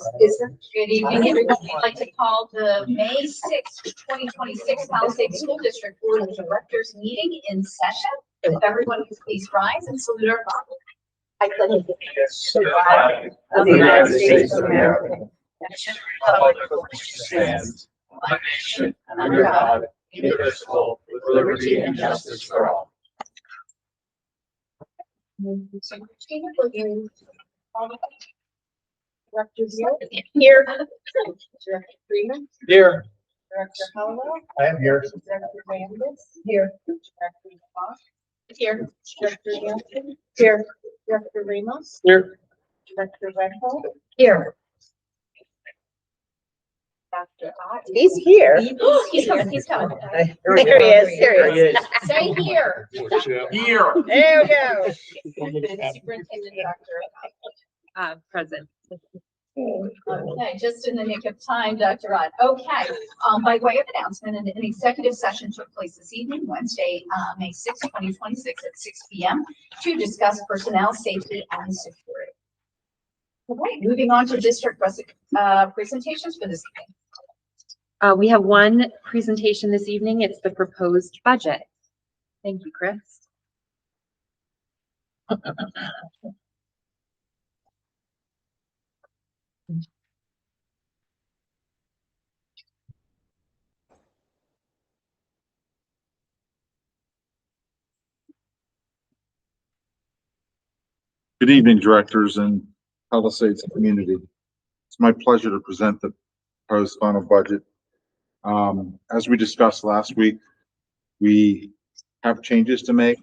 Good evening, everyone. I'd like to call the May 6th, 2026 Palisades School District Board of Directors meeting in session. If everyone could please rise and salute our flag. I pledge allegiance to the flag of the United States of America and to the republic for which it stands, one nation, under God, indivisible, with liberty and justice for all. Director Beal? Here. Director Freeman? Here. Director Howell? I am here. Director Randis? Here. Director Fox? Here. Director Johnson? Here. Director Ramos? Here. Director Redhall? Here. Dr. Ott? He's here. He's coming, he's coming. There he is. There he is. Say here. Here. There we go. Superintendent Dr. Present. Okay, just in the nick of time, Dr. Ott. Okay, by way of announcement, an executive session took place this evening, Wednesday, May 6, 2026 at 6 p.m. to discuss personnel safety and security. All right, moving on to district presentations for this evening. We have one presentation this evening. It's the proposed budget. Thank you, Chris. Good evening, directors and Palisades community. It's my pleasure to present the proposed final budget. As we discussed last week, we have changes to make,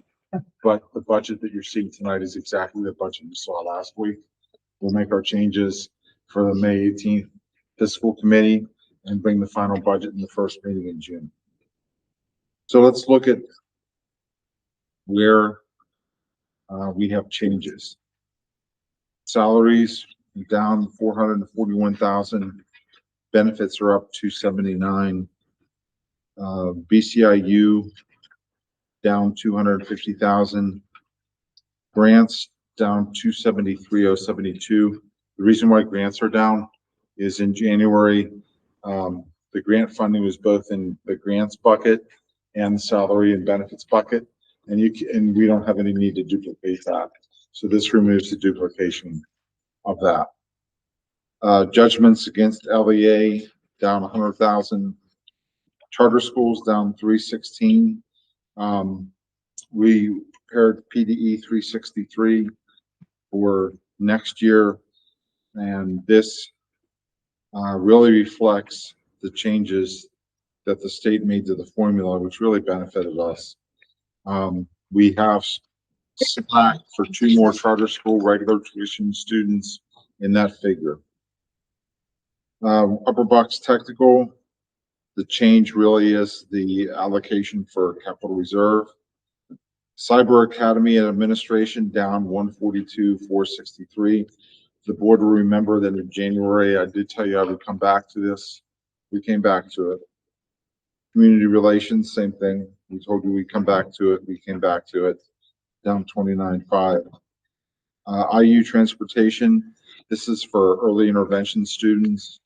but the budget that you're seeing tonight is exactly the budget you saw last week. We'll make our changes for the May 18th fiscal committee and bring the final budget in the first meeting in June. So let's look at where we have changes. Salaries down 441,000. Benefits are up 279. BCIU down 250,000. Grants down 273,072. The reason why grants are down is in January, the grant funding was both in the grants bucket and the salary and benefits bucket, and we don't have any need to duplicate that. So this removes the duplication of that. Judgments against LEA down 100,000. Charter schools down 316. We prepared PDE 363 for next year, and this really reflects the changes that the state made to the formula, which really benefited us. We have slack for 2 more charter school regular tuition students in that figure. Upper Bucks Technical, the change really is the allocation for capital reserve. Cyber Academy and Administration down 142,463. The board will remember that in January I did tell you I would come back to this. We came back to it. Community Relations, same thing. We told you we'd come back to it. We came back to it. Down 29.5. IU Transportation, this is for early intervention students.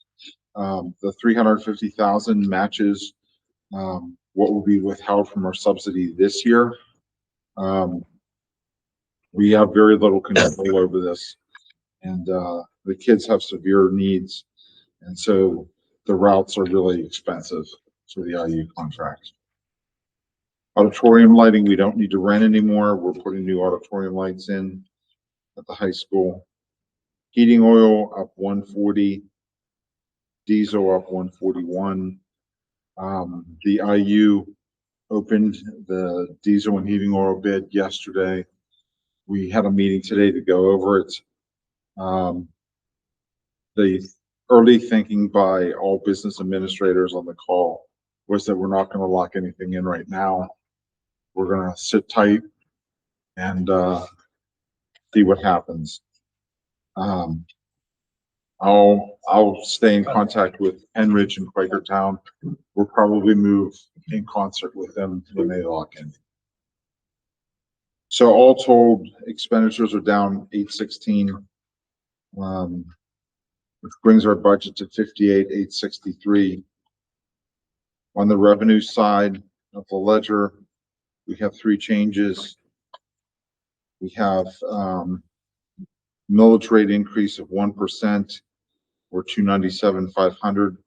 The 350,000 matches what will be withheld from our subsidy this year. We have very little control over this, and the kids have severe needs, and so the routes are really expensive for the IU contract. Auditorium lighting, we don't need to rent anymore. We're putting new auditorium lights in at the high school. Heating oil up 140. Diesel up 141. The IU opened the diesel and heating oil bid yesterday. We had a meeting today to go over it. The early thinking by all business administrators on the call was that we're not going to lock anything in right now. We're going to sit tight and see what happens. I'll stay in contact with Enridge and Quakertown. We'll probably move in concert with them when they lock in. So all told, expenditures are down 816. which brings our budget to 58,863. On the revenue side of the ledger, we have three changes. We have millage rate increase of 1%, or 297,500.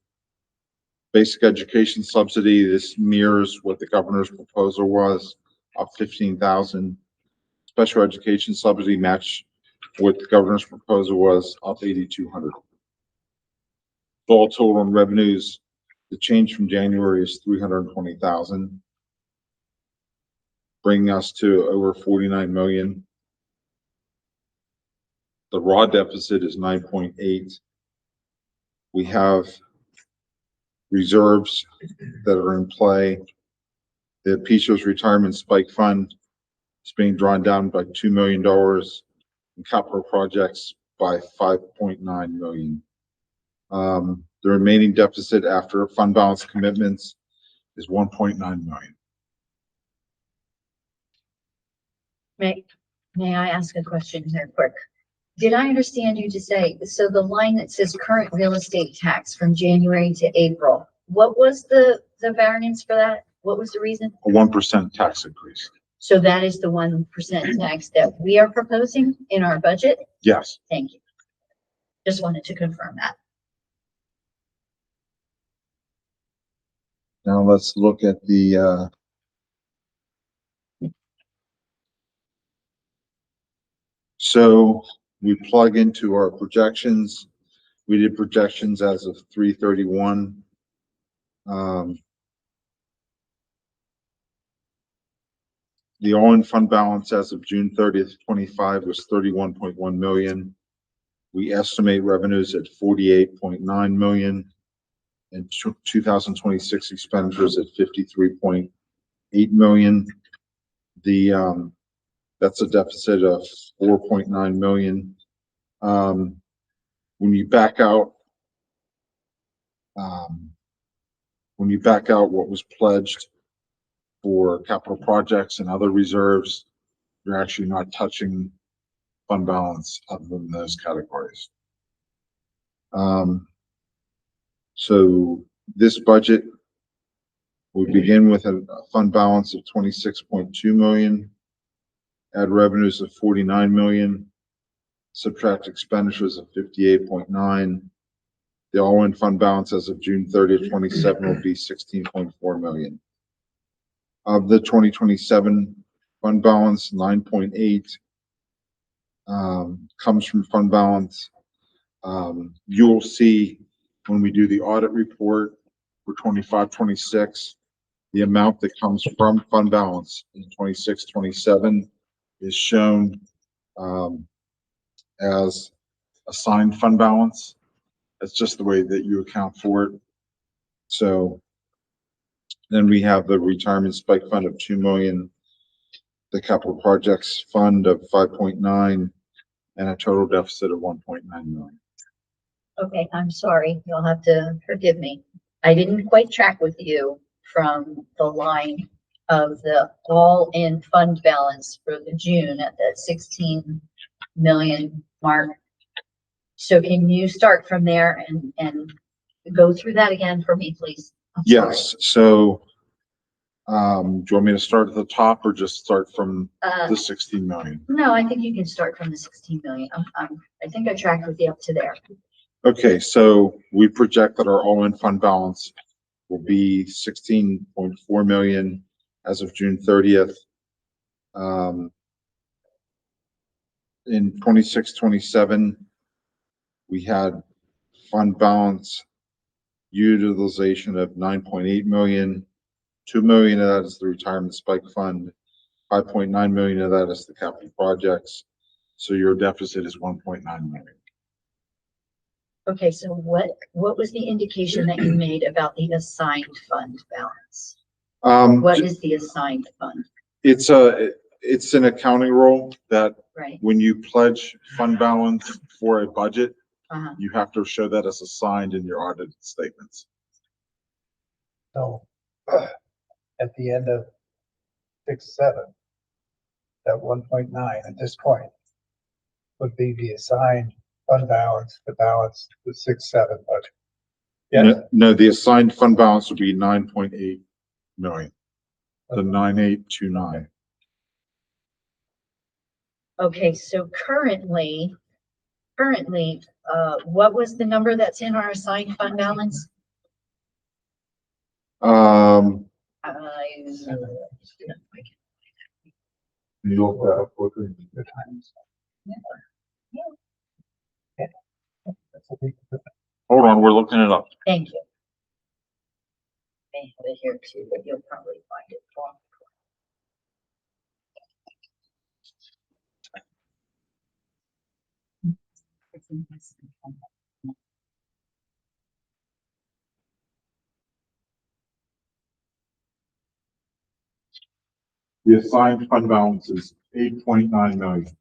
Basic education subsidy, this mirrors what the governor's proposal was, up 15,000. Special education subsidy match what the governor's proposal was, up 8,200. All total on revenues, the change from January is 320,000, bringing us to over 49 million. The raw deficit is 9.8. We have reserves that are in play. The PISHO's retirement spike fund is being drawn down by $2 million, and capital projects by 5.9 million. The remaining deficit after fund balance commitments is 1.9 million. May I ask a question here quick? Did I understand you to say, so the line that says current real estate tax from January to April, what was the variance for that? What was the reason? A 1% tax increase. So that is the 1% tax that we are proposing in our budget? Yes. Thank you. Just wanted to confirm that. Now let's look at the so we plug into our projections. We did projections as of 3/31. The all-in fund balance as of June 30th, 25 was 31.1 million. We estimate revenues at 48.9 million, and 2026 expenditures at 53.8 million. That's a deficit of 4.9 million. When you back out what was pledged for capital projects and other reserves, you're actually not touching fund balance other than those categories. So this budget, we begin with a fund balance of 26.2 million, add revenues of 49 million, subtract expenditures of 58.9. The all-in fund balance as of June 30th, 27 will be 16.4 million. Of the 2027 fund balance, 9.8 comes from fund balance. You'll see when we do the audit report for 25-26, the amount that comes from fund balance in 26-27 is shown as assigned fund balance. That's just the way that you account for it. So then we have the retirement spike fund of 2 million, the capital projects fund of 5.9, and a total deficit of 1.9 million. Okay, I'm sorry. You'll have to forgive me. I didn't quite track with you from the line of the all-in fund balance for the June at that 16 million mark. So can you start from there and go through that again for me, please? Yes. So, do you want me to start at the top or just start from the 16 million? No, I think you can start from the 16 million. I think I tracked with you up to there. Okay, so we project that our all-in fund balance will be 16.4 million as of June 30th. In 26-27, we had fund balance utilization of 9.8 million. 2 million of that is the retirement spike fund. 5.9 million of that is the capital projects. So your deficit is 1.9 million. Okay, so what was the indication that you made about the assigned fund balance? What is the assigned fund? It's an accounting rule that Right. when you pledge fund balance for a budget, Uh-huh. you have to show that as assigned in your audited statements. So at the end of 6/7, that 1.9 at this point would be the assigned fund balance to balance the 6-7 budget. Yeah, No, the assigned fund balance would be 9.8 million. The 9829. Okay, so currently, what was the number that's in our assigned fund balance? You look that up quickly. that's a big- Hold on, we're looking it up. Thank you. I have it here too, but you'll probably find it. The assigned fund balance is 8.9 million.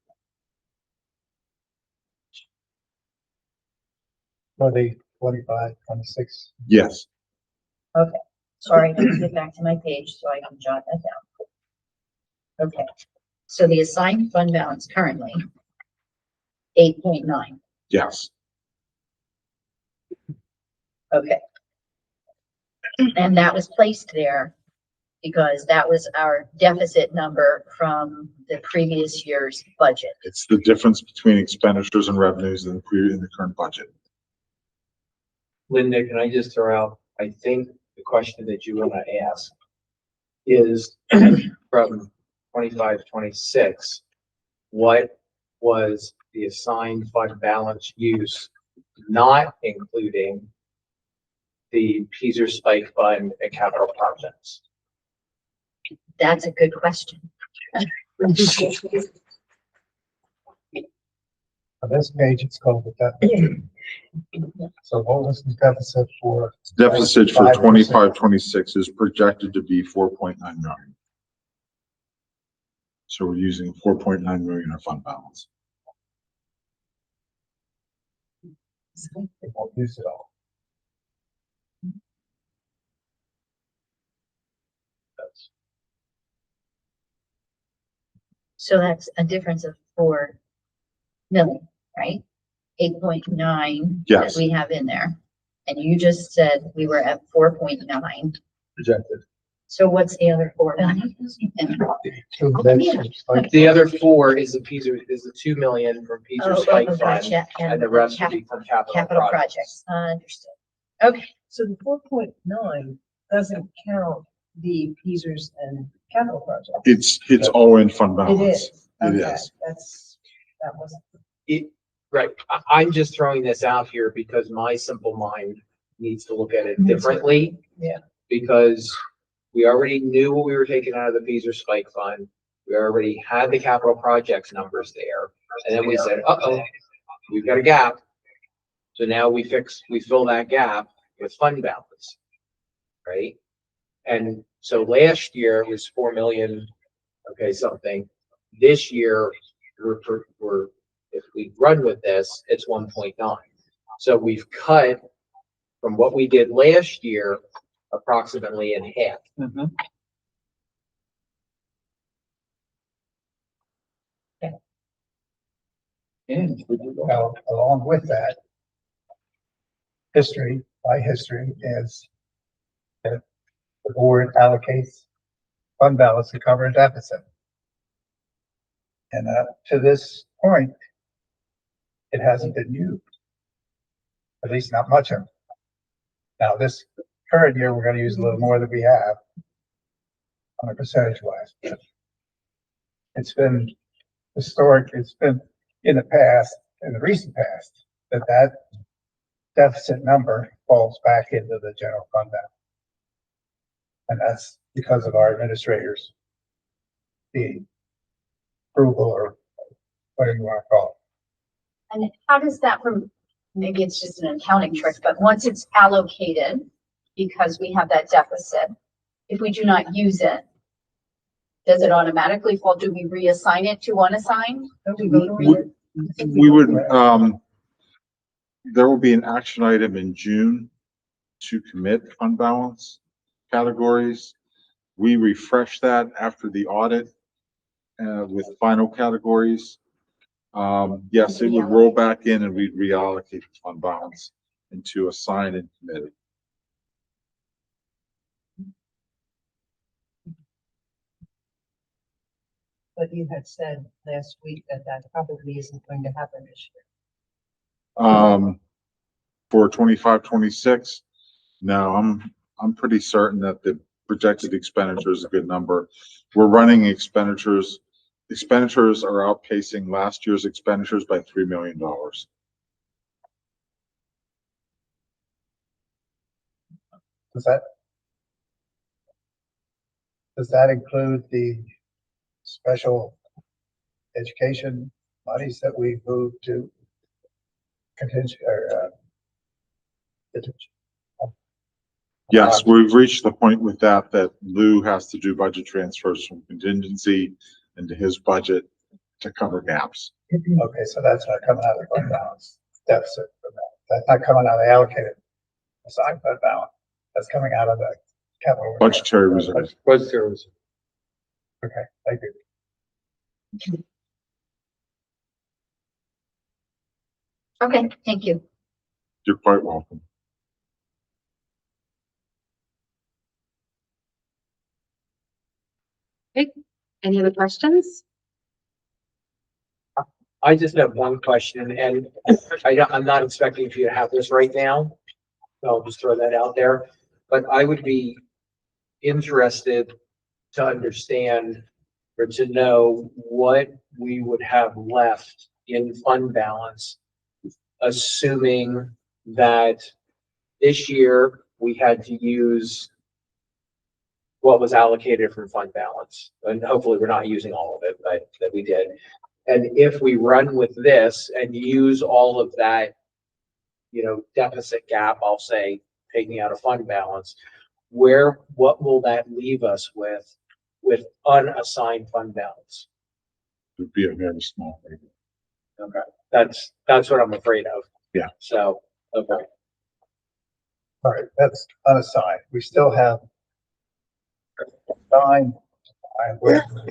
For the 25, 26. Yes. Sorry, let's get back to my page so I can jot that down. Okay, so the assigned fund balance currently 8.9. Yes. Okay. And that was placed there because that was our deficit number from the previous year's budget. It's the difference between expenditures and revenues in the current budget. Linda, can I just throw out, I think the question that you want to ask is from 25, 26, what was the assigned fund balance use, not including the Peaser Spike Fund and capital projects? That's a good question. On this page, it's called the deficit. So what was the deficit for? Deficit for 25, 26 is projected to be 4.9 million. So we're using 4.9 million of fund balance. They won't use it all. So that's a difference of 4 million, right? 8.9 that Yes. we have in there. And you just said we were at 4.9. Projected. So what's the other 4 million? Two measures, like The other 4 is the Peaser, is the 2 million from Peaser Spike Fund, Gotcha. and the rest will be from Capital projects, understood. Okay, So the 4.9 doesn't count the Peasers and capital projects. It's all in fund It balance. is. It Okay, is. that wasn't. Right, I'm just throwing this out here because my simple mind needs to look at it differently. Yeah. Because we already knew what we were taking out of the Peaser Spike Fund. We already had the capital projects numbers there. And then we said, uh-oh, we've got a gap. So now we fill that gap with fund balance, right? And so last year it was 4 million, okay, something. This year, we're if we run with this, it's 1.9. So we've cut from what we did last year approximately in half. Now, along with that, by history is that the board allocates fund balance to cover a deficit. And to this point, it hasn't been used. At least not much of it. Now, this current year, we're gonna use a little more than we have on a percentage wise. It's been historic, it's been in the past, in the recent past, that deficit number falls back into the general fund balance. And that's because of our administrators being frugal, or whatever you want to call it. And how does that from, maybe it's just an accounting trick, but once it's allocated, because we have that deficit, if we do not use it, does it automatically fall? Do we reassign it to unassigned? We would, there will be an action item in June to commit fund balance categories. We refresh that after the audit with final categories. Yes, it would roll back in and we'd reallocate the fund balance into a sign-in committee. But you had said last week that that probably isn't going to happen this year. For 25-26, no, I'm pretty certain that the projected expenditure is a good number. We're running expenditures are outpacing last year's expenditures by $3 million. Does that include the special education monies that we moved to contingent or, Yes, we've reached the point with that Lou has to do budget transfers from contingency into his budget to cover gaps. okay, so that's not coming out of the fund balance deficit. That's not coming out of the allocated assigned fund balance. That's coming out of the capital. reserve. Budgetary reserve. Was there was Okay, thank you. Okay, thank you. You're quite welcome. Any other questions? I just have one question, and I'm not expecting for you to have this right now. So I'll just throw that out there, but I would be interested to understand or to know what we would have left in fund balance, assuming that this year we had to use what was allocated from fund balance. And hopefully we're not using all of it, but that we did. And if we run with this and use all of that, deficit gap, I'll say, taking out a fund balance, what will that leave us with unassigned fund balance? It would be a very small thing. Okay, that's what I'm afraid of. Yeah. So, okay. All right, that's unassigned. We still have assigned,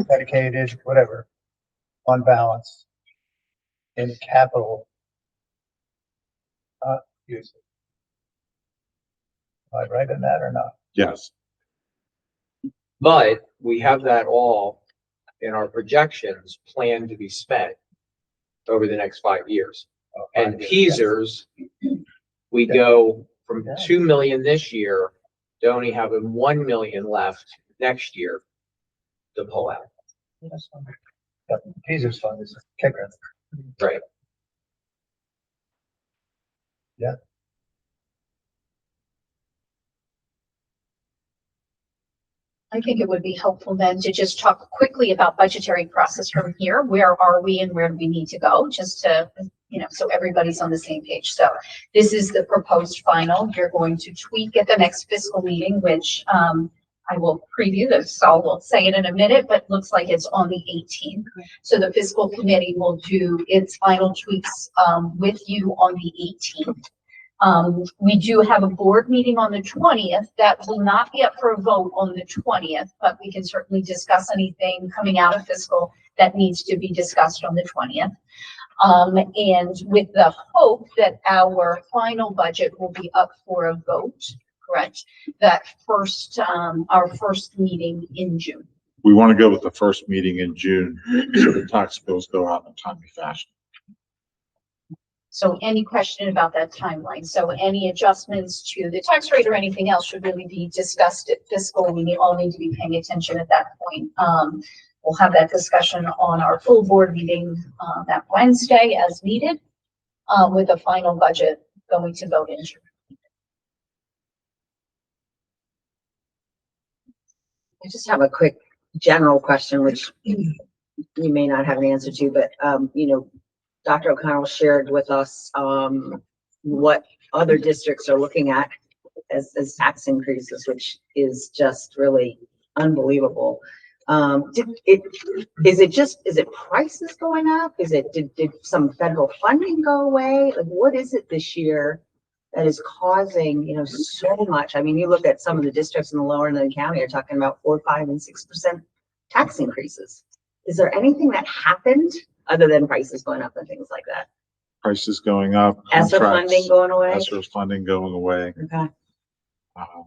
dedicated, whatever, fund balance in capital. Use it. Am I right in that or not? Yes, But we have that all in our projections planned to be spent over the next 5 years. And Peasers, we go from 2 million this year to only having 1 million left next year to pull out. The Peasers fund is a kicker. Right. Yeah. I think it would be helpful then to just talk quickly about budgetary process from here. Where are we and where do we need to go? Just to, so everybody's on the same page. So this is the proposed final. You're going to tweak at the next fiscal meeting, which I will preview this. So we'll say it in a minute, but looks like it's on the 18th. So the fiscal committee will do its final tweaks with you on the 18th. We do have a board meeting on the 20th that will not be up for a vote on the 20th, but we can certainly discuss anything coming out of fiscal that needs to be discussed on the 20th. And with the hope that our final budget will be up for a vote, correct? That first, our first meeting in June. we want to go with the first meeting in June, so the tax bills go out in a timely fashion. So any question about that timeline? So any adjustments to the tax rate or anything else should really be discussed at fiscal. We all need to be paying attention at that point. We'll have that discussion on our full board meeting that Wednesday as needed, with a final budget going to vote in June. I just have a quick general question, which you may not have an answer to, but, Dr. O'Connell shared with us, what other districts are looking at as tax increases, which is just really unbelievable. Is it prices going up? Did some federal funding go away? Like, what is it this year that is causing, so much? I mean, you look at some of the districts in the lower Inland County are talking about 4%, 5%, and 6% tax increases. Is there anything that happened other than prices going up and things like that? Prices going up. ESSER contracts, funding going away? ESSER funding going away. Okay. Um,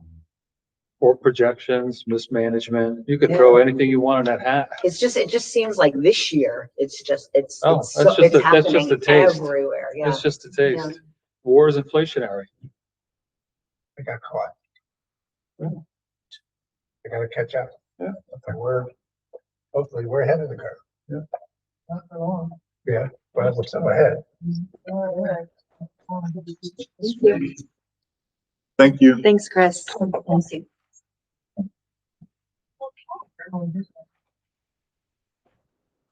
Or projections, mismanagement. You could throw anything you want in that hat. It just seems like this year, it's Oh, it's that's so, just it's a- that's just happening a taste. everywhere, yeah. It's just a taste. War is inflationary. We got caught. We gotta catch up. Yeah. And hopefully we're ahead of the curve. Yeah. Not for long. Yeah, but we're still ahead. Thank you. Thanks, Chris.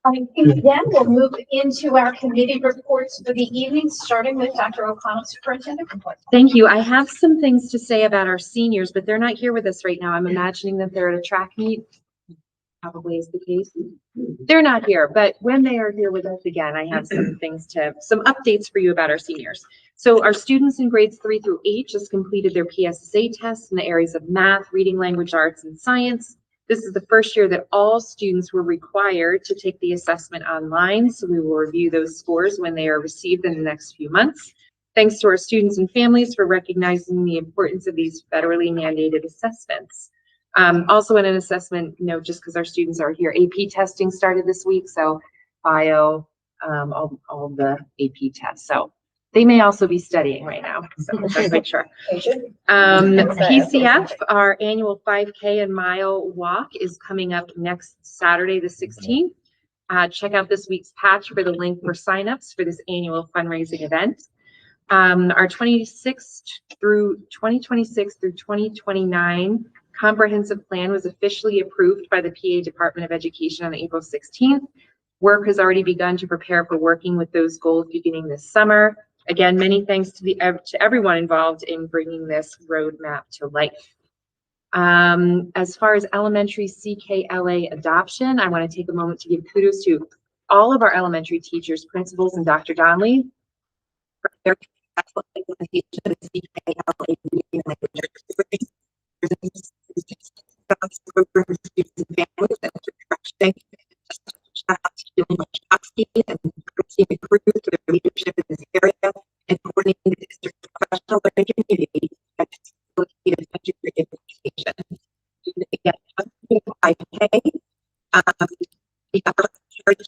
Thank you. Then we'll move into our committee reports for the evening, starting with Dr. O'Connell, Superintendent report. Thank you. I have some things to say about our seniors, but they're not here with us right now. I'm imagining that they're at a track meet. Probably is the case. They're not here, but when they are here with us again, I have some some updates for you about our seniors. So our students in grades 3 through 8 just completed their PSSA tests in the areas of math, reading, language, arts, and science. This is the first year that all students were required to take the assessment online, so we will review those scores when they are received in the next few months. Thanks to our students and families for recognizing the importance of these federally mandated assessments. Also in an assessment, just because our students are here, AP testing started this week, so bio, all the AP tests. So they may also be studying right now, so just make sure. PCF, our annual 5K and mile walk is coming up next Saturday, the 16th. Check out this week's patch for the link for signups for this annual fundraising event. Our 2026 through 2029 comprehensive plan was officially approved by the PA Department of Education on April 16th. Work has already begun to prepare for working with those goals beginning this summer. Again, many thanks to everyone involved in bringing this roadmap to life. As far as elementary CKLA adoption, I want to take a moment to give kudos to all of our elementary teachers, principals, and Dr. Donnelly for their successful implementation of the CKLA reading language experience. Programs, students, and families that are refreshing. Shout out to Julie Machowski and Christina Cruz for their leadership in this area and coordinating the district's professional learning community that facilitated country education. Again, 5K. The upper church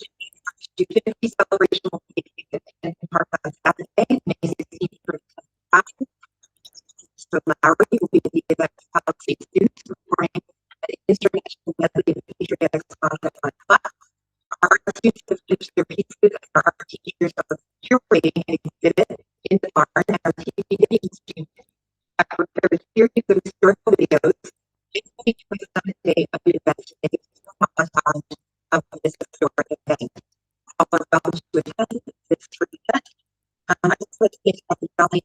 to 50 celebration will be in Park on Saturday, May 16th for So Lowry will be the event policy students reporting an international medley of patriotic songs at 1 o'clock. Our students have finished their pieces and our teachers are curating an exhibit in the barn. Our TV students have prepared a series of historical videos including for the Sunday of the event montage of this historic event. All are welcome to attend this free event. I just like to thank Dr. Donnelly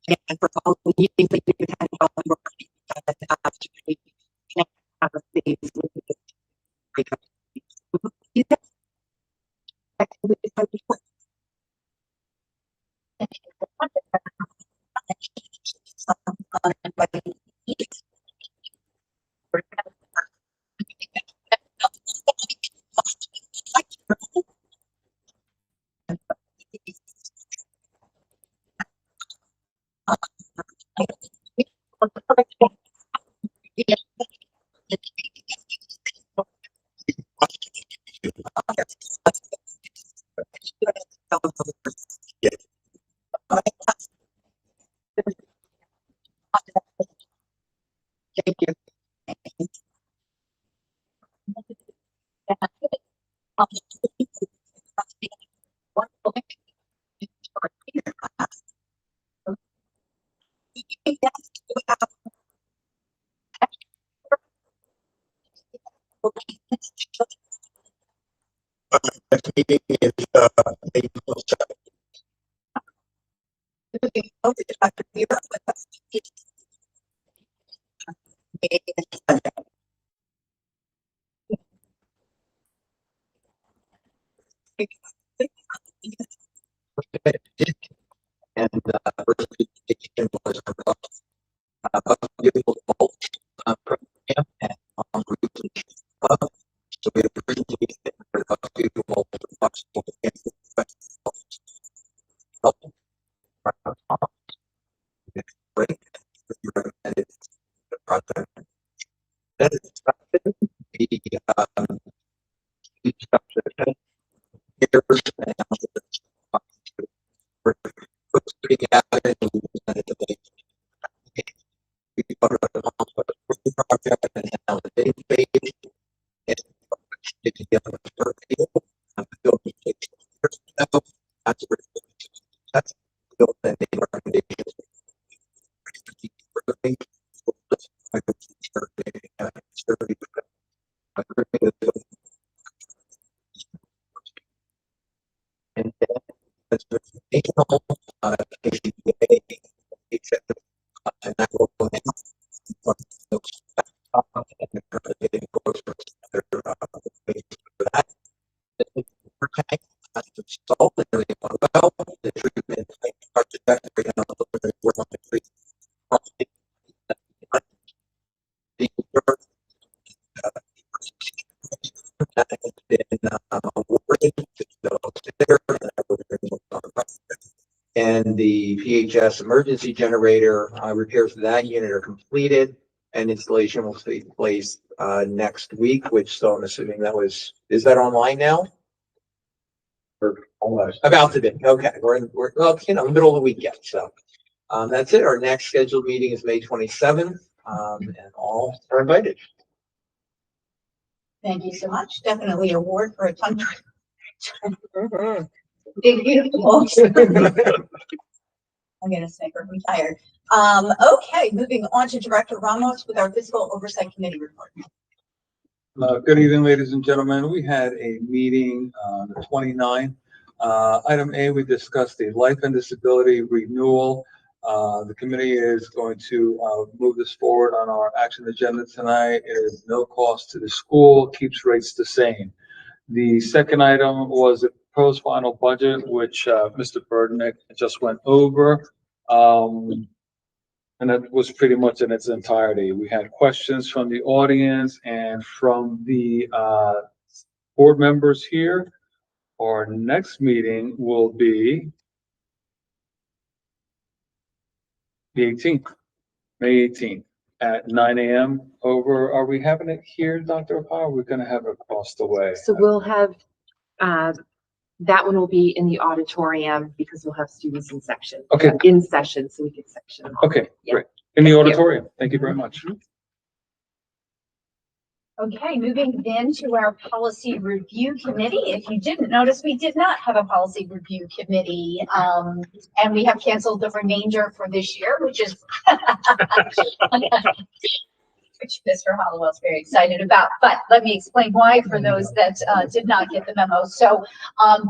and for all the meetings that you attend, all the work that you have the opportunity to connect with these with this great Thank you. Meeting is April 7th. And first presentation was about beautiful bolts program and so we have a presentation for the beautiful bolts And then that's the additional, KCBA, and I will go now. And the current course for that. Okay, that's the salt, and everything went well. The treatment, trajectory, and we're on the treatment. The and the PHS emergency generator repairs to that unit are completed, and installation will take place next week, which, so I'm assuming is that online now? Or almost about to be. Okay, we're well, middle of the week yet, so that's it. Our next scheduled meeting is May 27th, and all are invited. Thank you so much. Definitely an award for a tongue twister. Big, beautiful. I'm gonna say we're retired. Okay, moving on to Director Ramos with our Fiscal Oversight Committee report. Good evening, ladies and gentlemen. We had a meeting on the 29th. Item A, we discussed the life and disability renewal. The committee is going to move this forward on our action agenda tonight. It is no cost to the school, keeps rates the same. The second item was the proposed final budget, which Mr. Burdick just went over. And that was pretty much in its entirety. We had questions from the audience and from the board members here. Our next meeting will be the 18th, May 18th at 9 a.m. over. Are we having it here, Dr. O'Connor? We're going to have it across the way. So we'll have, that one will be in the auditorium because we'll have students in section. Okay. In session, so we can section them all. Okay, Yeah. great. In the auditorium. Thank you very much. Okay, moving then to our Policy Review Committee. If you didn't notice, we did not have a Policy Review Committee, and we have canceled the remainder for this year, which is which Mr. Hollowell's very excited about. But let me explain why for those that did not get the memo. So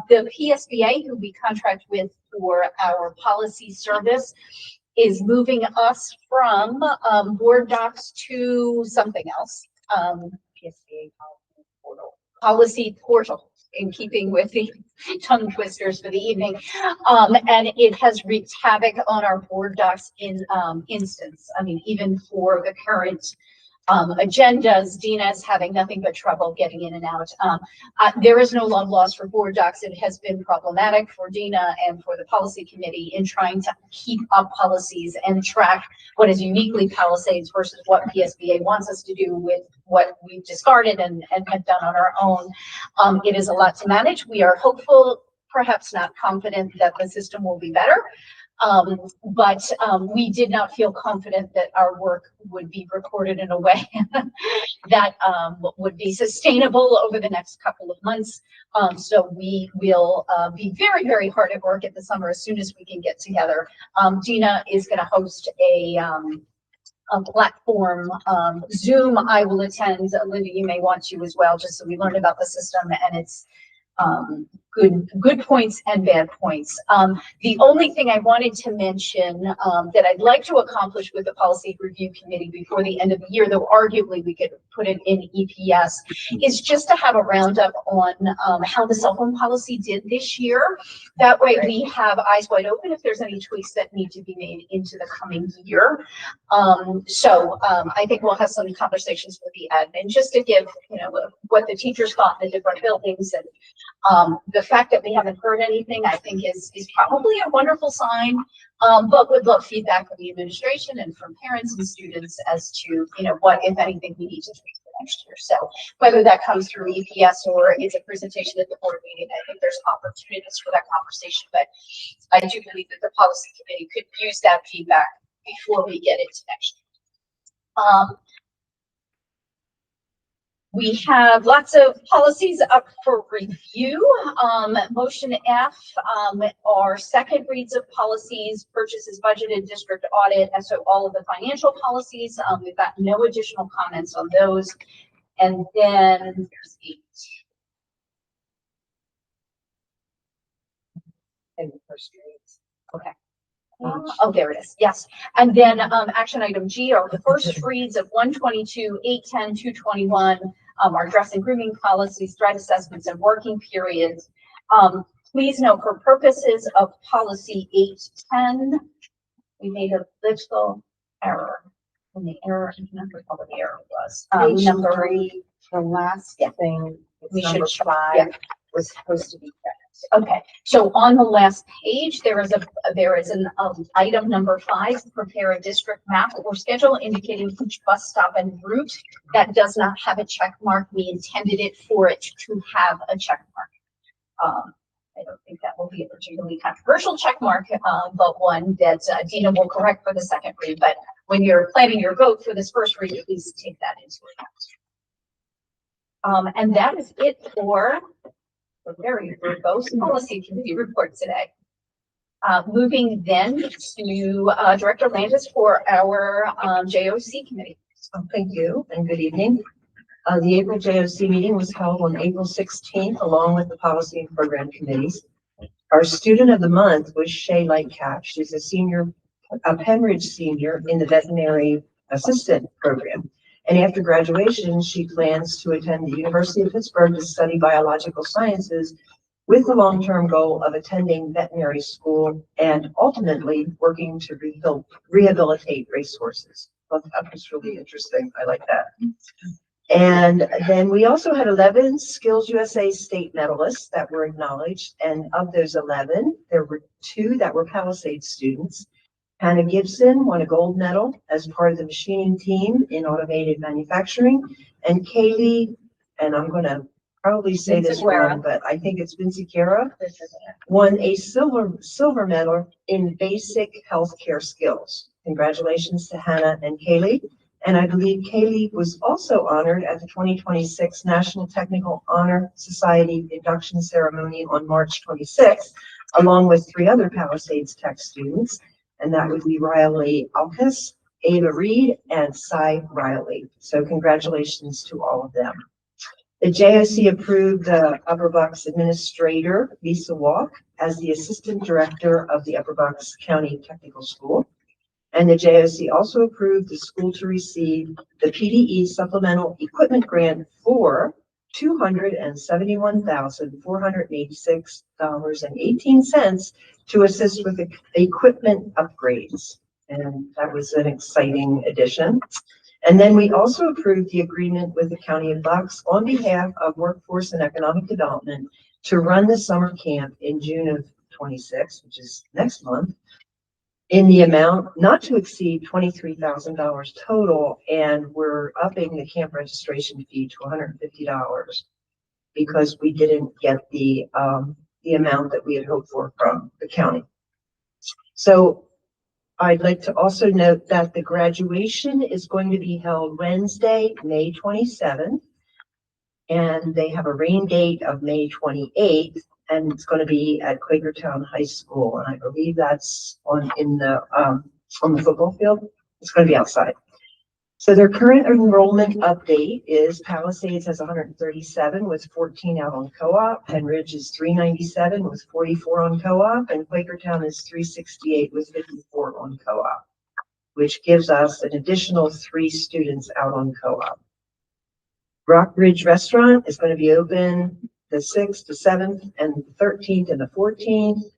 the PSBA, who we contract with for our policy service, is moving us from board docs to something else. PSBA policy portal, in keeping with the tongue twisters for the evening. And it has wreaked havoc on our board docs in instance. I mean, even for the current agendas, Dina is having nothing but trouble getting in and out. There is no love lost for board docs. It has been problematic for Dina and for the policy committee in trying to keep up policies and track what is uniquely Palisades versus what PSBA wants us to do with what we've discarded and have done on our own. It is a lot to manage. We are hopeful, perhaps not confident, that the system will be better. But we did not feel confident that our work would be recorded in a way that would be sustainable over the next couple of months. So we will be very, very hard at work at the summer as soon as we can get together. Dina is going to host a platform Zoom. I will attend. Linda, you may want to as well, just so we learn about the system and its good points and bad points. The only thing I wanted to mention that I'd like to accomplish with the Policy Review Committee before the end of the year, though arguably we could put it in EPS, is just to have a roundup on how the cell phone policy did this year. That way we have eyes wide open if there's any tweaks that need to be made into the coming year. I think we'll have some conversations with the admin just to give, what the teachers thought in the different buildings. And the fact that we haven't heard anything, I think is probably a wonderful sign, but would love feedback from the administration and from parents and students as to, what, if anything, we need to tweak for next year. So whether that comes through EPS or it's a presentation at the board meeting, I think there's opportunities for that conversation, but I do believe that the policy committee could use that feedback before we get into next year. We have lots of policies up for review. Motion F, are second reads of policies, purchases, budgeted, district audit, and so all of the financial policies. We've got no additional comments on those. And then there's 8. And the first reads. Oh, there it is. Yes. And then, action item G are the first reads of 122, 810, 221, our dress and grooming policies, threat assessments, and working periods. Please note for purposes of policy 810, we made a little error. And the error, I can't remember what the error was. Page Number 3, the last Yeah. thing, We should number check, 5 yeah. was supposed to be kept. Okay, so on the last page, there is an item number 5, prepare a district map or schedule indicating each bus stop and route that does not have a check mark. We intended it for it to have a check mark. I don't think that will be a particularly controversial check mark, but one that Dina will correct for the second read. But when you're planning your vote for this first read, please take that into account. And that is it for the very verbose policy committee report today. Moving then to Director Landis for our JOC committee. Thank you and good evening. The April JOC meeting was held on April 16th, along with the policy and program committees. Our student of the month was Shay Lightcap. She's a Penridge senior in the veterinary assistant program. And after graduation, she plans to attend the University of Pittsburgh to study biological sciences with the long-term goal of attending veterinary school and ultimately working to rehabilitate racehorses. Well, that was really interesting. I like that. And then we also had 11 Skills USA state medalists that were acknowledged. And of those 11, there were 2 that were Palisades students. Hannah Gibson won a gold medal as part of the machining team in automated manufacturing. And Kaylee, and I'm going to probably say this wrong, but I think it's Vinciquera, won a silver medal in basic healthcare skills. Congratulations to Hannah and Kaylee. And I believe Kaylee was also honored at the 2026 National Technical Honor Society induction ceremony on March 26th, along with 3 other Palisades Tech students. And that would be Riley Alkus, Ava Reed, and Cy Riley. So congratulations to all of them. The JOC approved the Upper Bucks Administrator, Lisa Walk, as the Assistant Director of the Upper Bucks County Technical School. And the JOC also approved the school to receive the PDE Supplemental Equipment Grant for $271,486.18 to assist with the equipment upgrades. And that was an exciting addition. And then we also approved the agreement with the County of Bucks on behalf of Workforce and Economic Development to run the summer camp in June of 26, which is next month, in the amount not to exceed $23,000 total. And we're upping the camp registration fee to $150 because we didn't get the amount that we had hoped for from the county. So I'd like to also note that the graduation is going to be held Wednesday, May 27th, and they have a rain date of May 28th, and it's going to be at Quakertown High School, and I believe that's on the football field. It's going to be outside. So their current enrollment update is Palisades has 137 with 14 out on co-op. Penridge is 397 with 44 on co-op, and Quakertown is 368 with 54 on co-op, which gives us an additional 3 students out on co-op. Rockbridge Restaurant is going to be open the 6th, the 7th, and the 13th, and the 14th.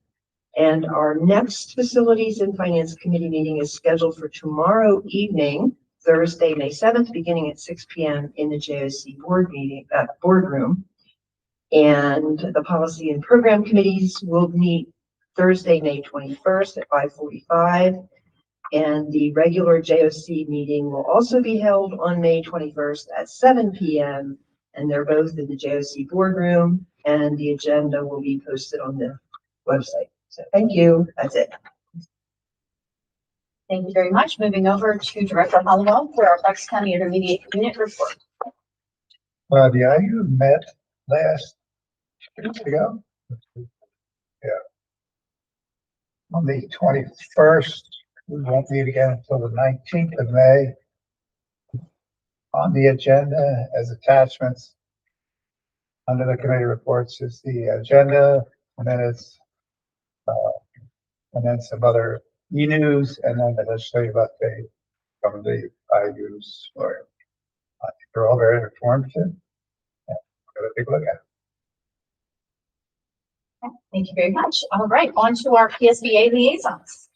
And our next Facilities and Finance Committee meeting is scheduled for tomorrow evening, Thursday, May 7th, beginning at 6 p.m. in the JOC boardroom. And the Policy and Program Committees will meet Thursday, May 21st at 5:45. And the regular JOC meeting will also be held on May 21st at 7 p.m. And they're both in the JOC boardroom, and the agenda will be posted on the website. So thank you. That's it. Thank you very much. Moving over to Director Hollowell for our Bucks County Intermediate Unit report. The IU met last 2 weeks ago. Yeah. On the 21st, we won't meet again until the 19th of May. On the agenda as attachments, under the committee reports is the agenda, and then it's, and then some other e-news, and then the legislative update from the IU's lawyer. I think they're all very informative. Yeah, got a big look at it. Thank you very much. All right, on to our PSBA liaisons.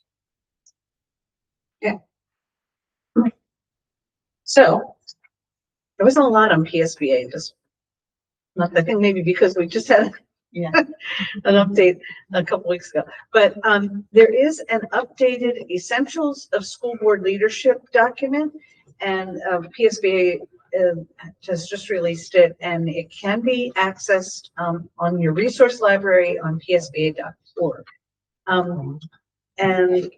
So there wasn't a lot on PSBA, just not, I think maybe because we just had Yeah. an update a couple weeks ago. But there is an updated Essentials of School Board Leadership document, and PSBA has just released it, and it can be accessed on your resource library on psba.org. And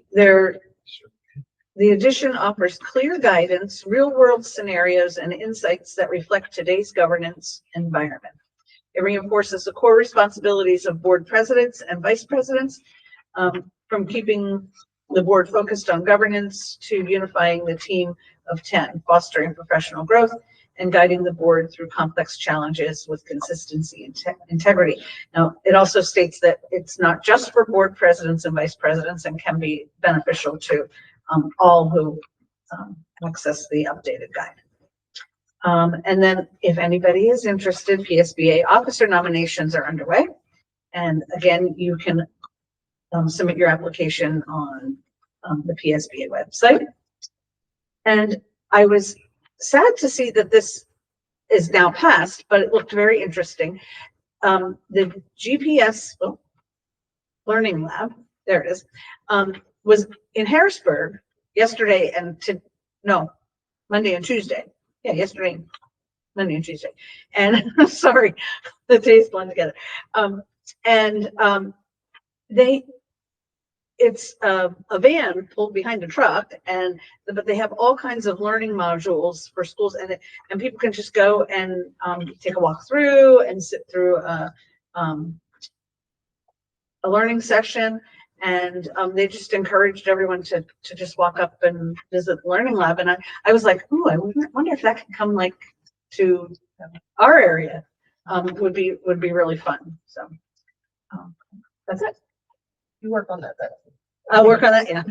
the edition offers clear guidance, real-world scenarios, and insights that reflect today's governance environment. It reinforces the core responsibilities of board presidents and vice presidents, from keeping the board focused on governance to unifying the team of 10, fostering professional growth, and guiding the board through complex challenges with consistency and integrity. Now, it also states that it's not just for board presidents and vice presidents, and can be beneficial to all who access the updated guide. And then if anybody is interested, PSBA officer nominations are underway. And again, you can submit your application on the PSBA website. And I was sad to see that this is now passed, but it looked very interesting. The GPS Learning Lab, there it is, was in Harrisburg yesterday and Monday and Tuesday. Yeah, yesterday, Monday and Tuesday. And I'm sorry, the days blend together. It's a van pulled behind a truck, but they have all kinds of learning modules for schools, and people can just go and take a walk through and sit through a learning session. And they just encouraged everyone to just walk up and visit the Learning Lab. And I was like, ooh, I wonder if that could come like to our area. Would be really fun. So that's it. You work on that. I'll work on that, yeah.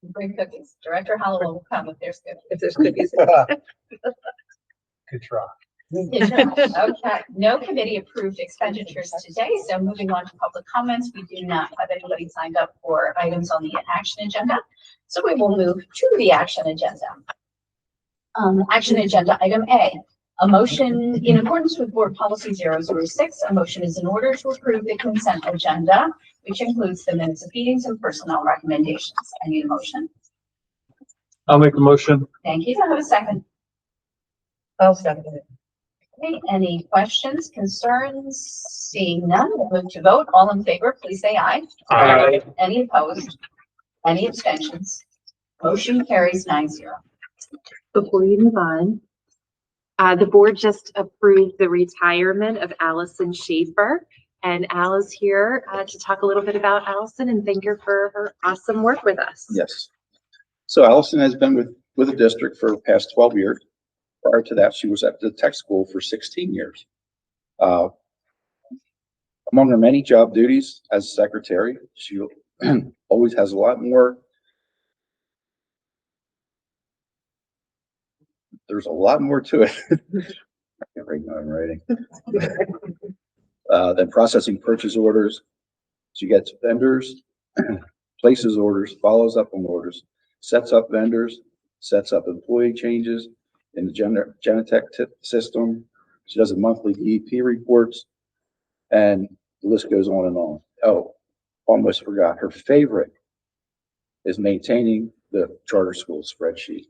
Bring cookies. Director Hollowell will come if there's cookies. If there's cookies. Good try. Okay, no committee approved expenditures today, so moving on to public comments, we do not have anybody signed up for items on the action agenda. So we will move to the action agenda. Action agenda item A motion in accordance with board policy 006, a motion is in order to approve the consent agenda, which includes the minutes of meetings and personnel recommendations. I need a motion. I'll make a motion. Thank you. Do I have a second? I'll second it. Okay, any questions, concerns? Seeing none, we'll move to vote. All in favor, please say aye. Aye. Any opposed? Any abstentions? Motion carries 9-0. Before you move on, the board just approved the retirement of Allison Schaefer. And Al is here to talk a little bit about Allison and thank her for her awesome work with us. Yes. So Allison has been with the district for the past 12 years. Prior to that, she was at the tech school for 16 years. Among her many job duties as secretary, she always has a lot more. There's a lot more to it. I can't read my own writing. Than processing purchase orders. She gets vendors, places orders, follows up on orders, sets up vendors, sets up employee changes in the Genetec system. She does a monthly DEP reports, and the list goes on and on. Oh, almost forgot. Her favorite is maintaining the charter school spreadsheet.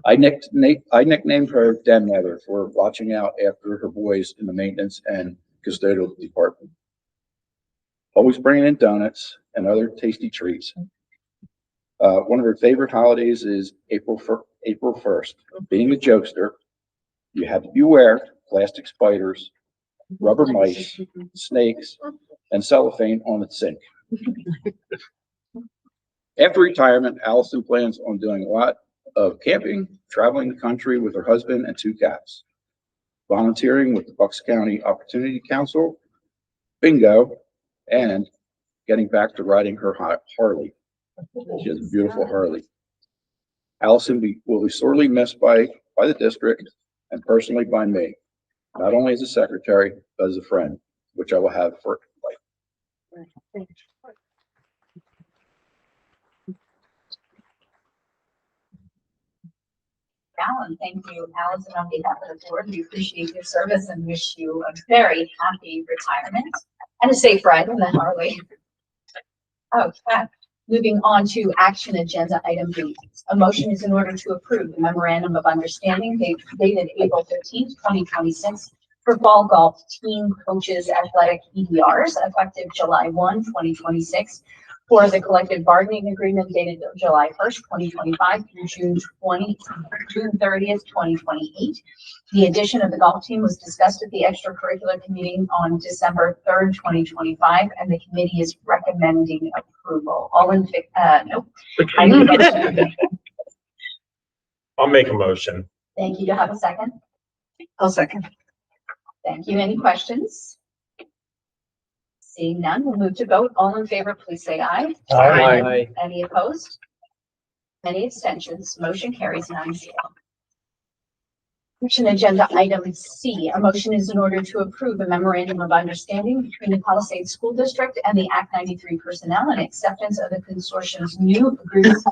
I nicknamed her Den Mother for watching out after her boys in the maintenance and custodial department. Always bringing in donuts and other tasty treats. One of her favorite holidays is April 1st. Being a jokester, you have to beware plastic spiders, rubber mice, snakes, and cellophane on the sink. After retirement, Allison plans on doing a lot of camping, traveling the country with her husband and 2 cats, volunteering with the Bucks County Opportunity Council, bingo, and getting back to riding her Harley. She has a beautiful Harley. Allison will be sorely missed by the district and personally by me, not only as a secretary, but as a friend, which I will have for life. Alan, thank you, Allison, on behalf of the board. We appreciate your service and wish you a very happy retirement and a safe ride on the Harley. Okay, moving on to action agenda item B. A motion is in order to approve the memorandum of understanding dated April 15th, 2026 for fall golf team coaches athletic EDRs effective July 1, 2026 for the collective bargaining agreement dated July 1st, 2025 through June 30th, 2028. The addition of the golf team was discussed at the extracurricular committee on December 3rd, 2025, and the committee is recommending approval. All in nope. I need a motion. I'll make a motion. Thank you. To have a second? I'll second. Thank you. Any questions? Seeing none, we'll move to vote. All in favor, please say aye. Aye. Any opposed? Any abstentions? Motion carries 9-0. Action agenda item C. A motion is in order to approve a memorandum of understanding between the Palisades School District and the Act 93 personnel and acceptance of the consortium's new agreement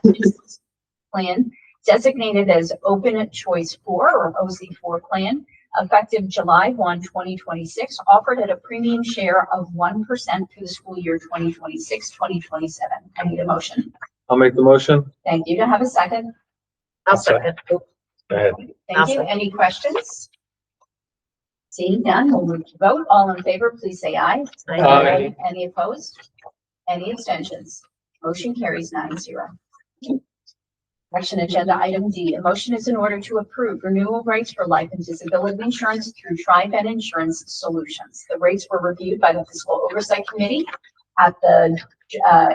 plan designated as Open Choice 4 or OC4 plan, effective July 1, 2026, offered at a premium share of 1% through the school year 2026-2027. I need a motion. I'll make the motion. Thank you. To have a second? I'll second. Go ahead. Thank you. Any questions? Seeing none, we'll move to vote. All in favor, please say aye. Aye. Any opposed? Any abstentions? Motion carries 9-0. Action agenda item D. A motion is in order to approve renewal rates for life and disability insurance through Tri-Ben Insurance Solutions. The rates were reviewed by the Fiscal Oversight Committee at the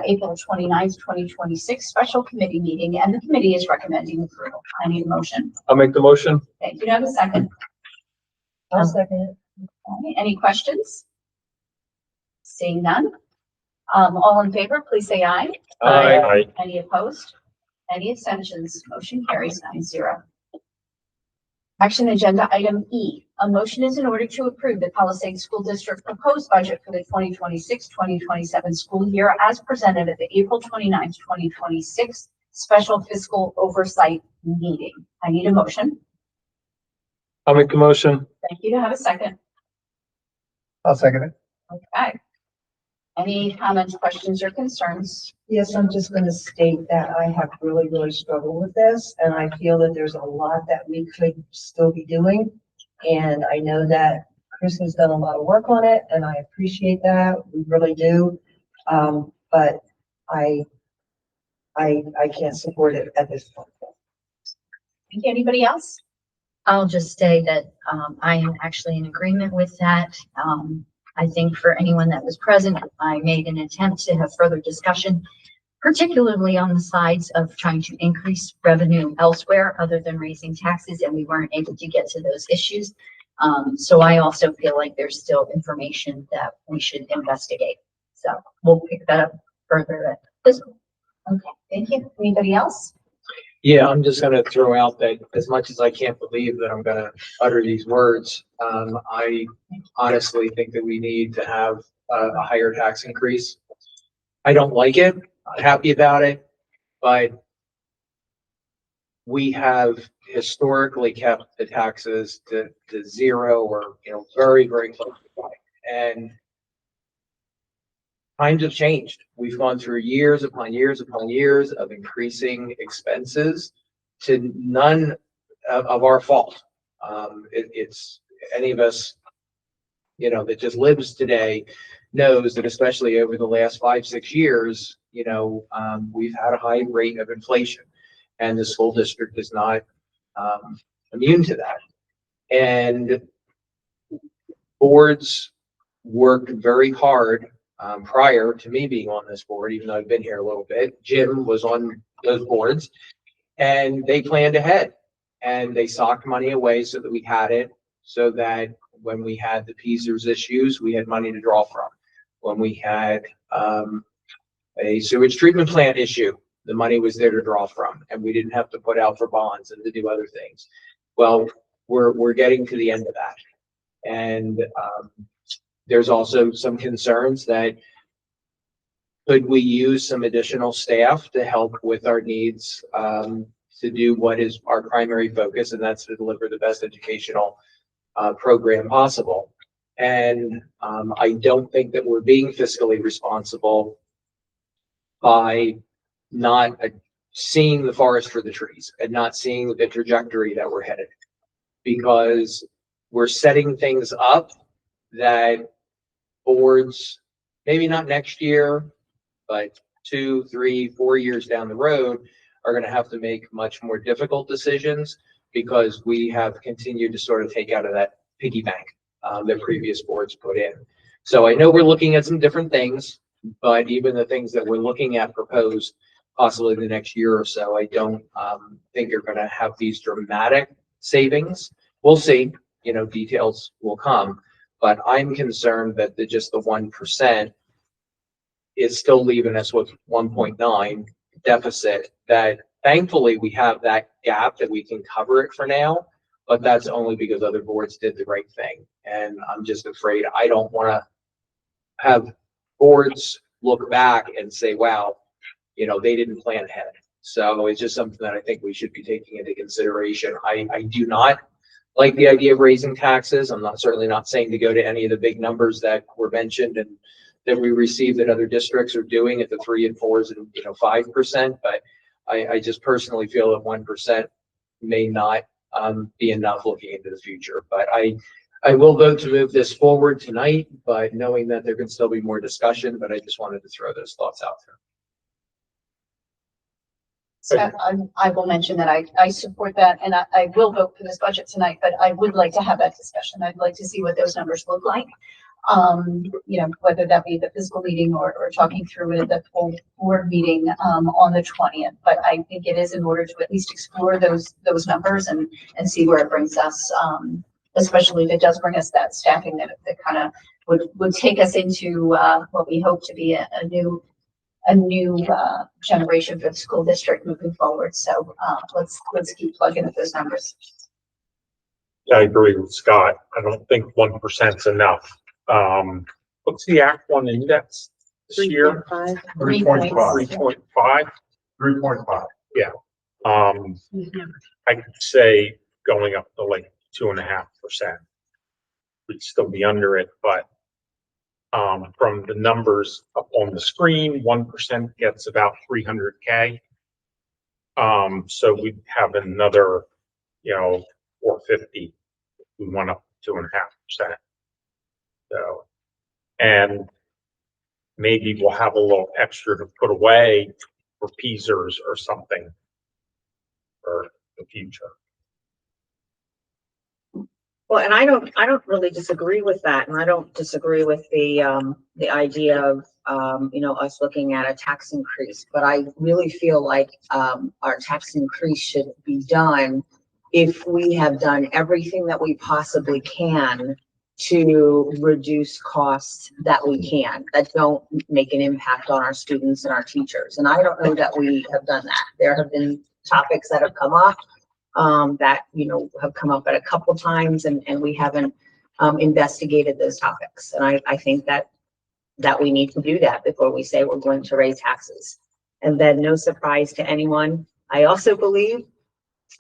April 29th, 2026 special committee meeting, and the committee is recommending approval. I need a motion. I'll make the motion. Thank you. To have a second? I'll second it. Okay, any questions? Seeing none. All in favor, please say aye. Aye. Any opposed? Any abstentions? Motion carries 9-0. Action agenda item E. A motion is in order to approve the Palisades School District proposed budget for the 2026-2027 school year as presented at the April 29th, 2026 special fiscal oversight meeting. I need a motion. I'll make the motion. Thank you. To have a second? I'll second it. Okay. Any comments, questions, or concerns? Yes, I'm just going to state that I have really struggled with this, and I feel that there's a lot that we could still be doing. And I know that Chris has done a lot of work on it, and I appreciate that. We really do. But I can't support it at this point. Thank you. Anybody else? I'll just say that I am actually in agreement with that. I think for anyone that was present, I made an attempt to have further discussion, particularly on the sides of trying to increase revenue elsewhere other than raising taxes, and we weren't able to get to those issues. So I also feel like there's still information that we should investigate. So we'll pick that up further at this. Okay, thank you. Anybody else? Yeah, I'm just gonna throw out that as much as I can't believe that I'm gonna utter these words, I honestly think that we need to have a higher tax increase. I don't like it, not happy about it, but we have historically kept the taxes to zero or, very close to that. And times have changed. We've gone through years upon years upon years of increasing expenses to none of our fault. It's any of us, that just lives today knows that especially over the last 5-6 years, we've had a high rate of inflation, and the school district is not immune to that. And boards worked very hard prior to me being on this board, even though I've been here a little bit. Jim was on those boards, and they planned ahead, and they socked money away so that we had it, so that when we had the PSERS issues, we had money to draw from. When we had a sewage treatment plant issue, the money was there to draw from, and we didn't have to put out for bonds and to do other things. Well, we're getting to the end of that. And there's also some concerns that could we use some additional staff to help with our needs to do what is our primary focus, and that's to deliver the best educational program possible. And I don't think that we're being fiscally responsible by not seeing the forest for the trees and not seeing the trajectory that we're headed, because we're setting things up that boards, maybe not next year, but 2, 3, 4 years down the road, are going to have to make much more difficult decisions, because we have continued to sort of take out of that piggy bank that previous boards put in. So I know we're looking at some different things, but even the things that we're looking at proposed possibly the next year or so, I don't think you're going to have these dramatic savings. We'll see, details will come, but I'm concerned that just the 1% is still leaving us with 1.9 deficit, that thankfully we have that gap that we can cover it for now, but that's only because other boards did the right thing. And I'm just afraid I don't want to have boards look back and say, wow, they didn't plan ahead. So it's just something that I think we should be taking into consideration. I do not like the idea of raising taxes. I'm certainly not saying to go to any of the big numbers that were mentioned and that we receive that other districts are doing at the 3 and 4s and 5%. But I just personally feel that 1% may not be enough looking into the future. But I will vote to move this forward tonight, but knowing that there can still be more discussion. But I just wanted to throw those thoughts out there. So I will mention that I support that, and I will vote for this budget tonight, but I would like to have that discussion. I'd like to see what those numbers look like. Whether that be the fiscal meeting or talking through it at the full board meeting on the 20th. But I think it is in order to at least explore those numbers and see where it brings us, especially if it does bring us that staffing that kind of would take us into what we hope to be a new generation for the school district moving forward. So let's keep plugging at those numbers. I agree with Scott. I don't think 1% is enough. What's the Act 1 index this year? 3.5. 3.5. 3.5. Yeah. I could say going up to like 2.5%. We'd still be under it, but from the numbers up on the screen, 1% gets about 300K. So we'd have another, 450. We went up 2.5%. So, and maybe we'll have a little extra to put away for PSERS or something for the future. Well, and I don't really disagree with that. And I don't disagree with the idea of, us looking at a tax increase, but I really feel like, our tax increase should be done if we have done everything that we possibly can to reduce costs that we can, that don't make an impact on our students and our teachers. And I don't know that we have done that. There have been topics that have come up that, have come up at a couple times, and we haven't investigated those topics. And I think that we need to do that before we say we're going to raise taxes. And then, no surprise to anyone, I also believe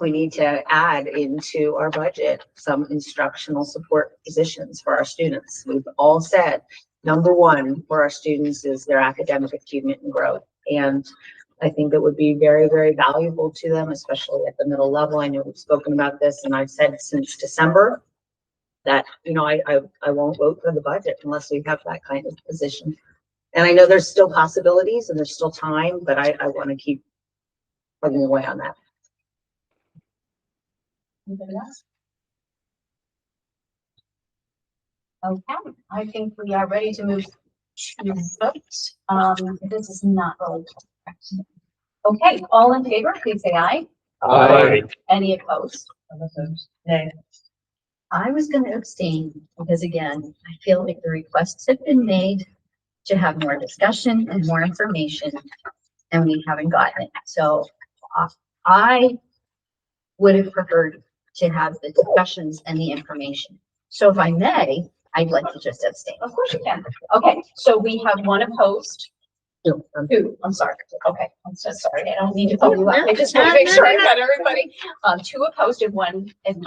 we need to add into our budget some instructional support positions for our students. We've all said number one for our students is their academic achievement and growth. And I think it would be very, very valuable to them, especially at the middle level. I know we've spoken about this, and I've said since December that, I won't vote for the budget unless we have that kind of position. And I know there's still possibilities and there's still time, but I want to keep plugging away on that. Anybody else? Okay, I think we are ready to move to vote. This is not really correct. Okay, all in favor, please say aye. Aye. Any opposed? Nay. I was going to abstain because again, I feel like the requests have been made to have more discussion and more information, and we haven't gotten it. So I would have preferred to have the discussions and the information. So if I may, I'd like to just abstain. Of course you can. Okay, so we have one opposed. Two, I'm sorry. Okay, I'm so sorry. I don't mean to call you out. I just want to make sure I got everybody. Two opposed and one. And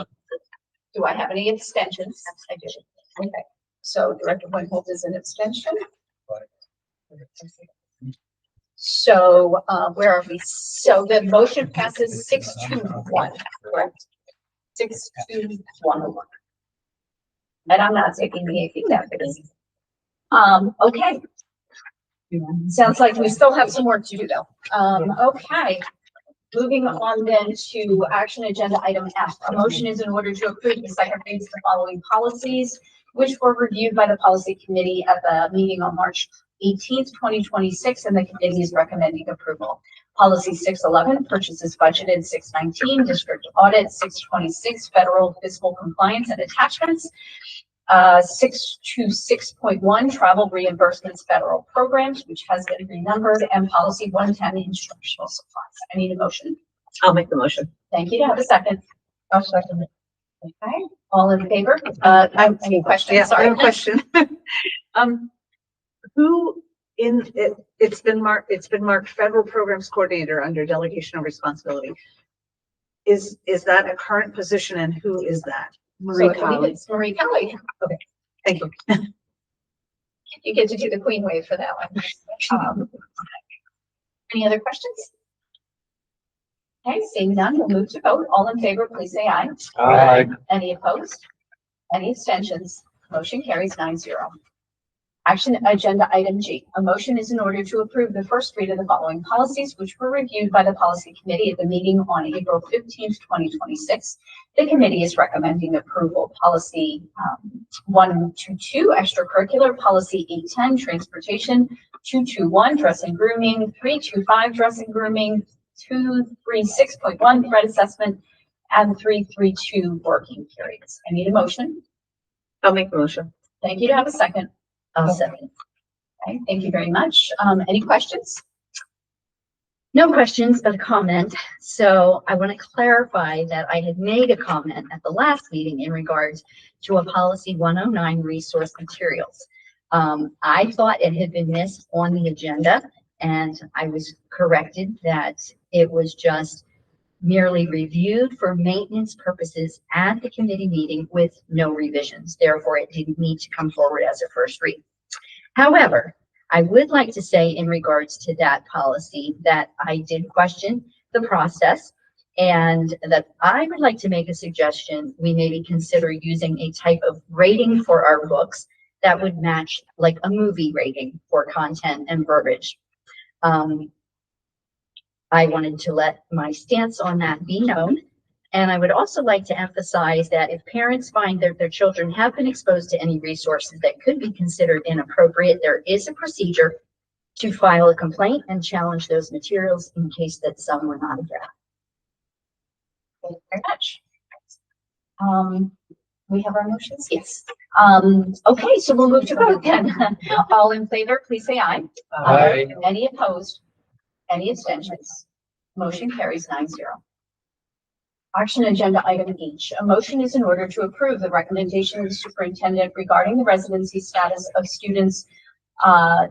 do I have any abstentions? I do. Okay, so Director Weinhold is an abstention. So, where are we? So the motion passes 6-1, correct? 6-1. And I'm not taking the AP deputies. Okay. Sounds like we still have some work to do though. Okay. Moving on then to action agenda item F. A motion is in order to approve the second reads of the following policies, which were reviewed by the policy committee at the meeting on March 18th, 2026, and the committee is recommending approval. Policy 611, purchases budgeted, 619, district audit, 626, federal fiscal compliance and attachments, 626.1, travel reimbursements, federal programs, which has been renumbered, and policy 110, instructional supplies. I need a motion. I'll make the motion. Thank you. To have a second. I'll second it. Okay, all in favor? Any questions? Yeah, I Sorry. have a question. Who in it, it's been marked federal programs coordinator under delegation of responsibility. Is that a current position and who is that? So I believe it's Marie Kelly. Okay, thank you. You get to do the queen wave for that one. Any other questions? Okay, seeing none, we'll move to vote. All in favor, please say aye. Aye. Any opposed? Any abstentions? Motion carries 9-0. Action agenda item G. A motion is in order to approve the first read of the following policies, which were reviewed by the policy committee at the meeting on April 15th, 2026. The committee is recommending approval. Policy 122, extracurricular, policy 810, transportation, 221, dress and grooming, 325, dress and grooming, 236.1, threat assessment, and 332, working periods. I need a motion. I'll make the motion. Thank you. To have a second. I'll second. Okay, thank you very much. Any questions? No questions, but a comment. So I want to clarify that I had made a comment at the last meeting in regards to a policy 109 resource materials. I thought it had been missed on the agenda, and I was corrected that it was just merely reviewed for maintenance purposes at the committee meeting with no revisions. Therefore, it didn't need to come forward as a first read. However, I would like to say in regards to that policy that I did question the process and that I would like to make a suggestion. We maybe consider using a type of rating for our books that would match like a movie rating for content and verbiage. I wanted to let my stance on that be known. And I would also like to emphasize that if parents find that their children have been exposed to any resources that could be considered inappropriate, there is a procedure to file a complaint and challenge those materials in case that some were not addressed. Thank you very much. We have our motions? Yes. Okay, so we'll move to vote then. All in favor, please say aye. Aye. Any opposed? Any abstentions? Motion carries 9-0. Action agenda item H. A motion is in order to approve the recommendation of the superintendent regarding the residency status of students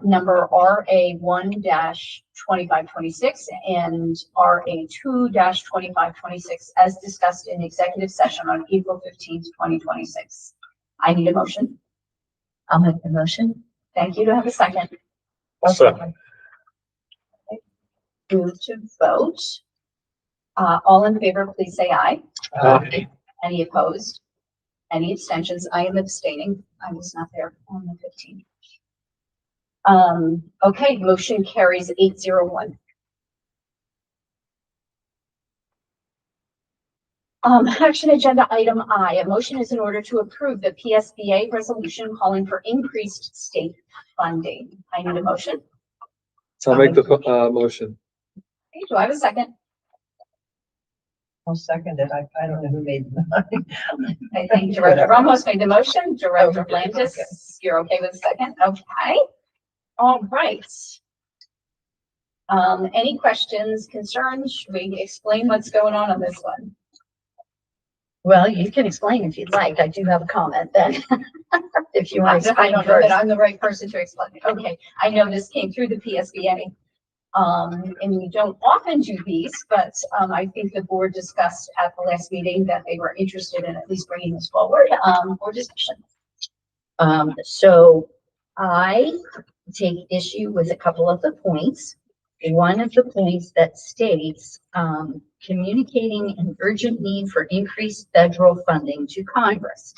number RA1-2526 and RA2-2526 as discussed in executive session on April 15th, 2026. I need a motion. I'll make the motion. Thank you. To have a second. Second. Move to vote. All in favor, please say aye. Aye. Any opposed? Any abstentions? I am abstaining. I was not there on the 15th. Okay, motion carries 801. Action agenda item I, a motion is in order to approve the PSBA resolution calling for increased state funding. I need a motion. I'll make the, motion. Okay, do I have a second? I'll second it. I don't know who made the I think Director Ramos made the motion. Director Blandis, you're okay with the second? Okay. All right. Any questions, concerns? Should we explain what's going on this one? Well, you can explain if you'd like. I do have a comment then. If you want to I explain don't know first. that I'm the right person to explain it. Okay, I know this came through the PSBA. And we don't often do these, but I think the board discussed at the last meeting that they were interested in at least bringing this forward for discussion. So I take issue with a couple of the points. One of the points that states, communicating an urgent need for increased federal funding to Congress.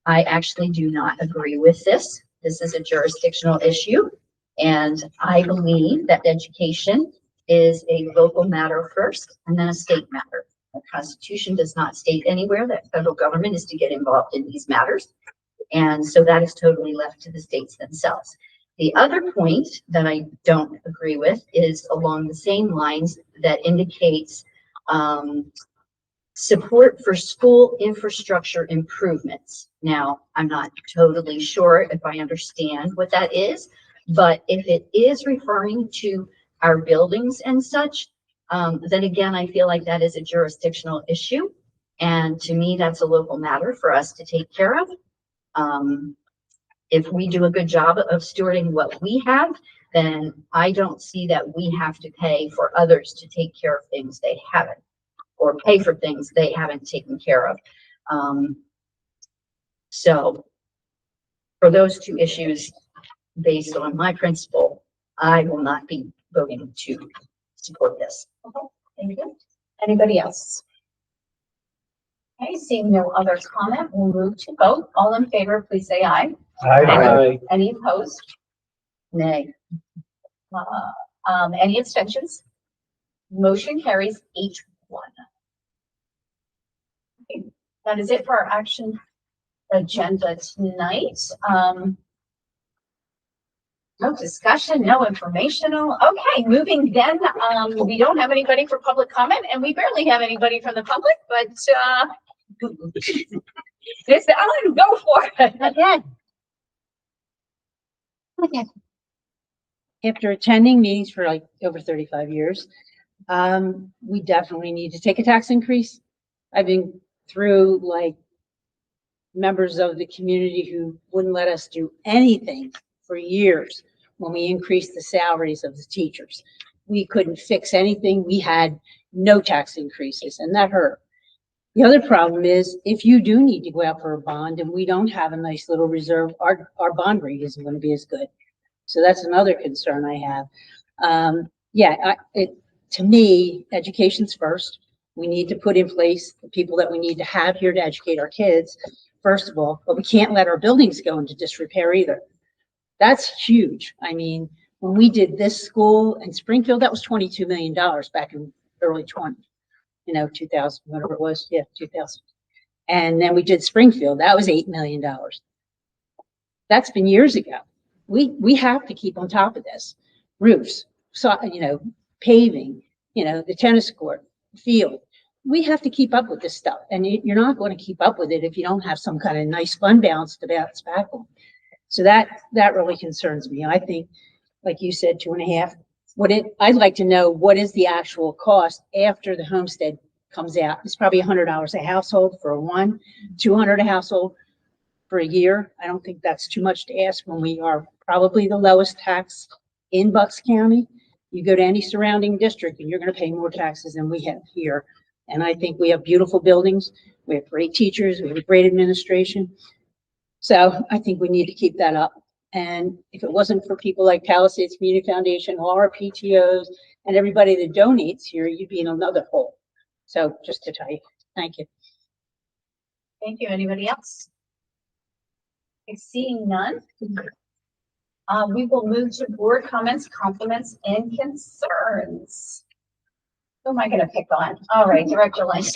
I actually do not agree with this. This is a jurisdictional issue. And I believe that education is a local matter first and then a state matter. The Constitution does not state anywhere that federal government is to get involved in these matters. And so that is totally left to the states themselves. The other point that I don't agree with is along the same lines that indicates support for school infrastructure improvements. Now, I'm not totally sure if I understand what that is, but if it is referring to our buildings and such, then again, I feel like that is a jurisdictional issue. And to me, that's a local matter for us to take care of. If we do a good job of stewarding what we have, then I don't see that we have to pay for others to take care of things they haven't, or pay for things they haven't taken care of. So for those two issues, based on my principle, I will not be voting to support this. Okay, thank you. Anybody else? Okay, seeing no other comment, we'll move to vote. All in favor, please say aye. Aye. Any opposed? Nay. Any abstentions? Motion carries 8-1. Okay, that is it for our action agenda tonight. No discussion, no informational. Okay, moving then, we don't have anybody for public comment and we barely have anybody from the public, but, Miss Ellen, go for it. Again. Okay. After attending meetings for like over 35 years, we definitely need to take a tax increase. I've been through like members of the community who wouldn't let us do anything for years when we increased the salaries of the teachers. We couldn't fix anything. We had no tax increases, and that hurt. The other problem is if you do need to go out for a bond and we don't have a nice little reserve, our bond rate isn't going to be as good. So that's another concern I have. To me, education's first. We need to put in place the people that we need to have here to educate our kids, first of all, but we can't let our buildings go into disrepair either. That's huge. I mean, when we did this school in Springfield, that was $22 million back in early 2000, whatever it was. Yeah, 2000. And then we did Springfield, that was $8 million. That's been years ago. We have to keep on top of this. Roofs, paving, the tennis court, field. We have to keep up with this stuff. And you're not going to keep up with it if you don't have some kind of nice fund balance to bounce back on. So that really concerns me. I think, like you said, 2.5. I'd like to know what is the actual cost after the homestead comes out. It's probably $100 a household for one, $200 a household for a year. I don't think that's too much to ask when we are probably the lowest tax in Bucks County. You go to any surrounding district and you're going to pay more taxes than we have here. And I think we have beautiful buildings. We have great teachers. We have a great administration. So I think we need to keep that up. And if it wasn't for people like Palisades Community Foundation, all our PTOs, and everybody that donates here, you'd be in another hole. So just to tell you, thank you. Thank you. Anybody else? Seeing none. We will move to board comments, compliments, and concerns. Who am I gonna pick on? All right, Director Lynch.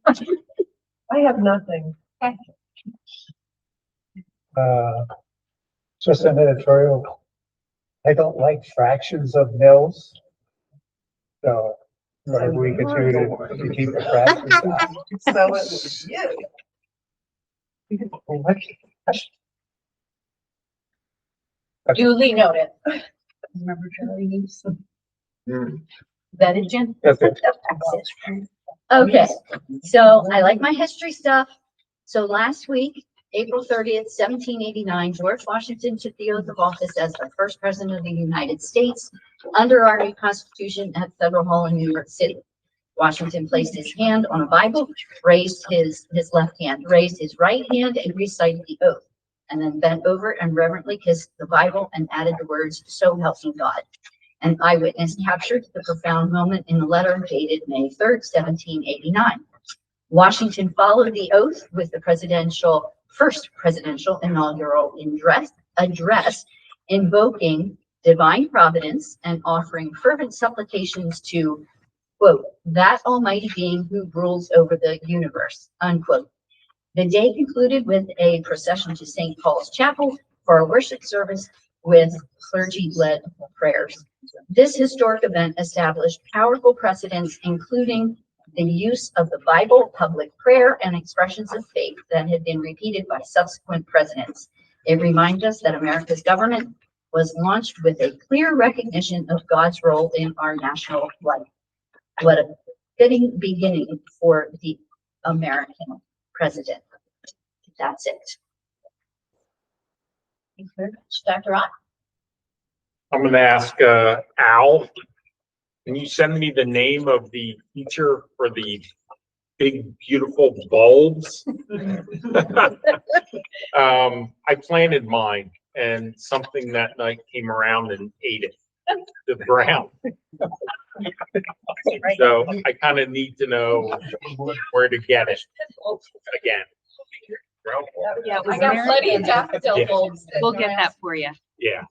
I have nothing. Just an editorial. I don't like fractions of mills. So whatever we could do to keep the fractions down. So it was you. Duly noted. Remember Charlie needs some. Mm. That it, Jen? That's it. Okay, so I like my history stuff. So last week, April 30th, 1789, George Washington took the oath of office as the first president of the United States under our new Constitution at Federal Hall in New York City. Washington placed his hand on a Bible, raised his left hand, raised his right hand, and recited the oath, and then bent over and reverently kissed the Bible and added the words, "So help me God." An eyewitness captured the profound moment in the letter dated May 3rd, 1789. Washington followed the oath with the first presidential inaugural address, invoking divine providence and offering fervent supplications to, quote, "that almighty being who rules over the universe," unquote. The day concluded with a procession to St. Paul's Chapel for a worship service with clergy-led prayers. This historic event established powerful precedents, including the use of the Bible, public prayer, and expressions of faith that had been repeated by subsequent presidents. It reminds us that America's government was launched with a clear recognition of God's role in our national life. What a fitting beginning for the American president. That's it. Thank you very much. Dr. Ott? I'm gonna ask, Al, can you send me the name of the teacher for the big, beautiful bulbs? I planted mine and something that night came around and ate it, the ground. So I kind of need to know where to get it again. Yeah, I got plenty of daffodil Yeah. bulbs. We'll get that for you. Yeah.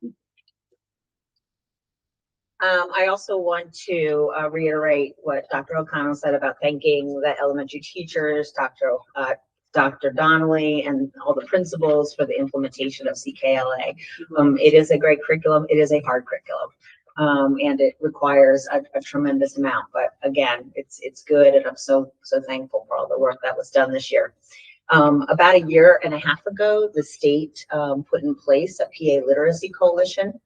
I also want to reiterate what Dr. O'Connell said about thanking the elementary teachers, Dr. Donnelly, and all the principals for the implementation of CKLA. It is a great curriculum. It is a hard curriculum. And it requires a tremendous amount, but again, it's good. And I'm so thankful for all the work that was done this year. About a year and a half ago, the state put in place a PA Literacy Coalition,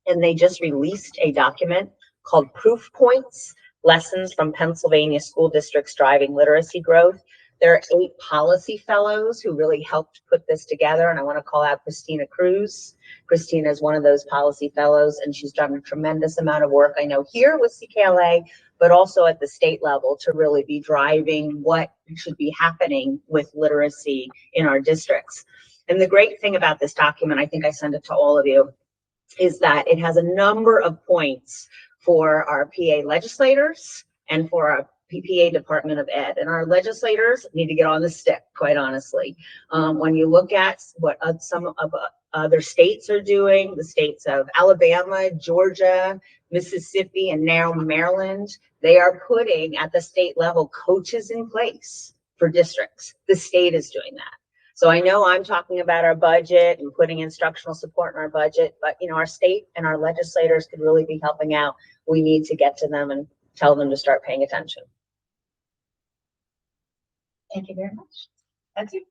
and they just released a document called Proof Points, Lessons from Pennsylvania School Districts Driving Literacy Growth. There are 8 policy fellows who really helped put this together, and I want to call out Christina Cruz. Christina is one of those policy fellows, and she's done a tremendous amount of work, I know, here with CKLA, but also at the state level to really be driving what should be happening with literacy in our districts. And the great thing about this document, I think I sent it to all of you, is that it has a number of points for our PA legislators and for our PA Department of Ed. And our legislators need to get on the stick, quite honestly. When you look at what some of other states are doing, the states of Alabama, Georgia, Mississippi, and now Maryland, they are putting at the state level coaches in place for districts. The state is doing that. So I know I'm talking about our budget and putting instructional support in our budget, but you know, our state and our legislators could really be helping out. We need to get to them and tell them to start paying attention. Thank you very much. That's it.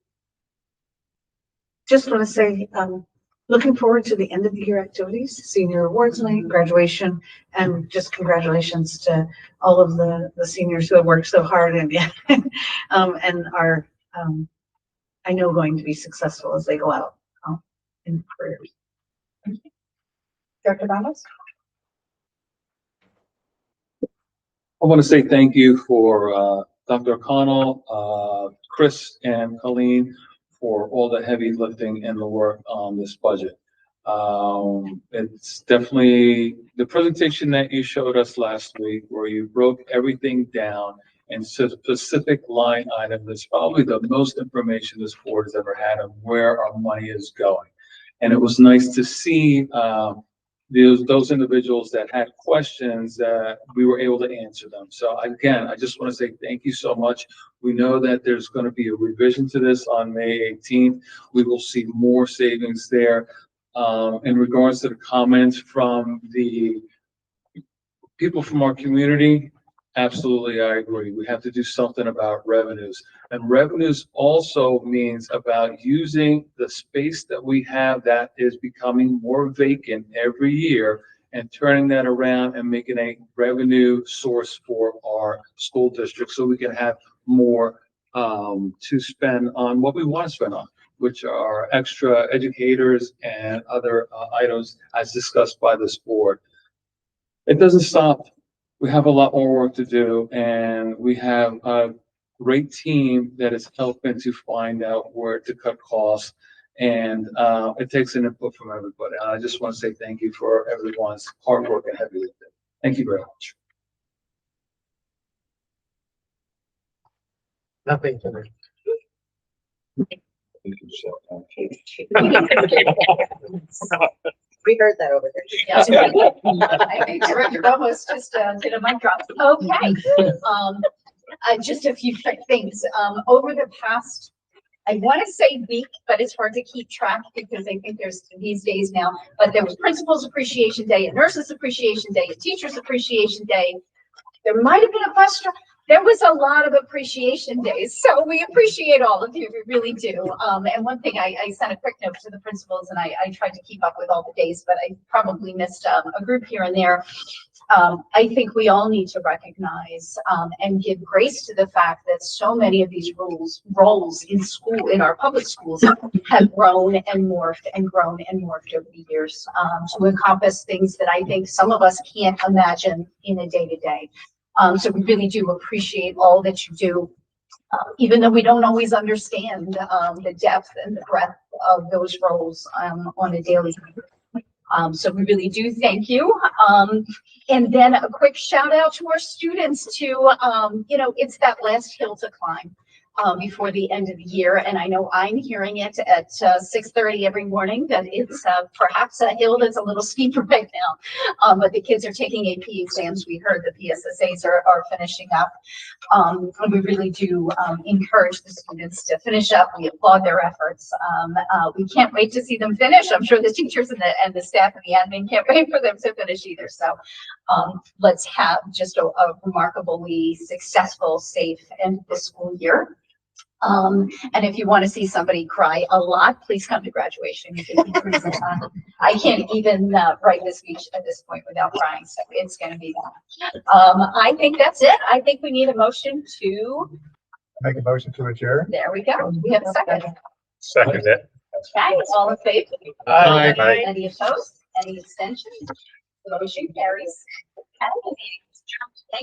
Just want to say, looking forward to the end of the year activities, senior awards night, graduation, and just congratulations to all of the seniors who have worked so hard and are, I know, going to be successful as they go out in careers. Dr. Ramos? I want to say thank you for Dr. O'Connell, Chris, and Colleen for all the heavy lifting and the work on this budget. It's definitely the presentation that you showed us last week where you broke everything down and specific line item. That's probably the most information this board has ever had on where our money is going. And it was nice to see, those individuals that had questions, we were able to answer them. So again, I just want to say thank you so much. We know that there's going to be a revision to this on May 18th. We will see more savings there. In regards to the comments from the people from our community, absolutely, I agree. We have to do something about revenues. And revenues also means about using the space that we have that is becoming more vacant every year and turning that around and making a revenue source for our school district so we can have more to spend on what we want to spend on, which are extra educators and other items as discussed by this board. It doesn't stop. We have a lot more work to do, and we have a great team that is helping to find out where to cut costs. And it takes an input from everybody. And I just want to say thank you for everyone's hard work and heavy lifting. Thank you very much. Nothing for me. We heard that over there. Yeah. I think Director Ramos just did a mic drop. Okay. Just a few quick things. Over the past, I want to say week, but it's hard to keep track because I think there's these days now, but there was Principals Appreciation Day, and Nurses Appreciation Day, and Teachers Appreciation Day. There might have been a bus drive. There was a lot of appreciation days, so we appreciate all of you, we really do. And one thing, I sent a quick note to the principals, and I tried to keep up with all the days, but I probably missed a group here and there. I think we all need to recognize and give grace to the fact that so many of these roles in school, in our public schools, have grown and morphed and grown and morphed over the years to encompass things that I think some of us can't imagine in a day-to-day. So we really do appreciate all that you do, even though we don't always understand the depth and the breadth of those roles on a daily basis. So we really do thank you. And then a quick shout out to our students to, it's that last hill to climb before the end of the year. And I know I'm hearing it at 6:30 every morning that it's perhaps a hill that's a little steeper right now. But the kids are taking AP exams. We heard the PSSAs are finishing up. And we really do encourage the students to finish up. We applaud their efforts. We can't wait to see them finish. I'm sure the teachers and the staff and the admin can't wait for them to finish either. So let's have just a remarkably successful, safe end of the school year. And if you want to see somebody cry a lot, please come to graduation. I can't even write the speech at this point without crying, so it's going to be that. I think that's it. I think we need a motion to Make a motion to adjourn. There we go. We have a second. Second it. Okay, all in favor? Aye. Aye. Any opposed? Any abstentions? The motion carries. Thank you.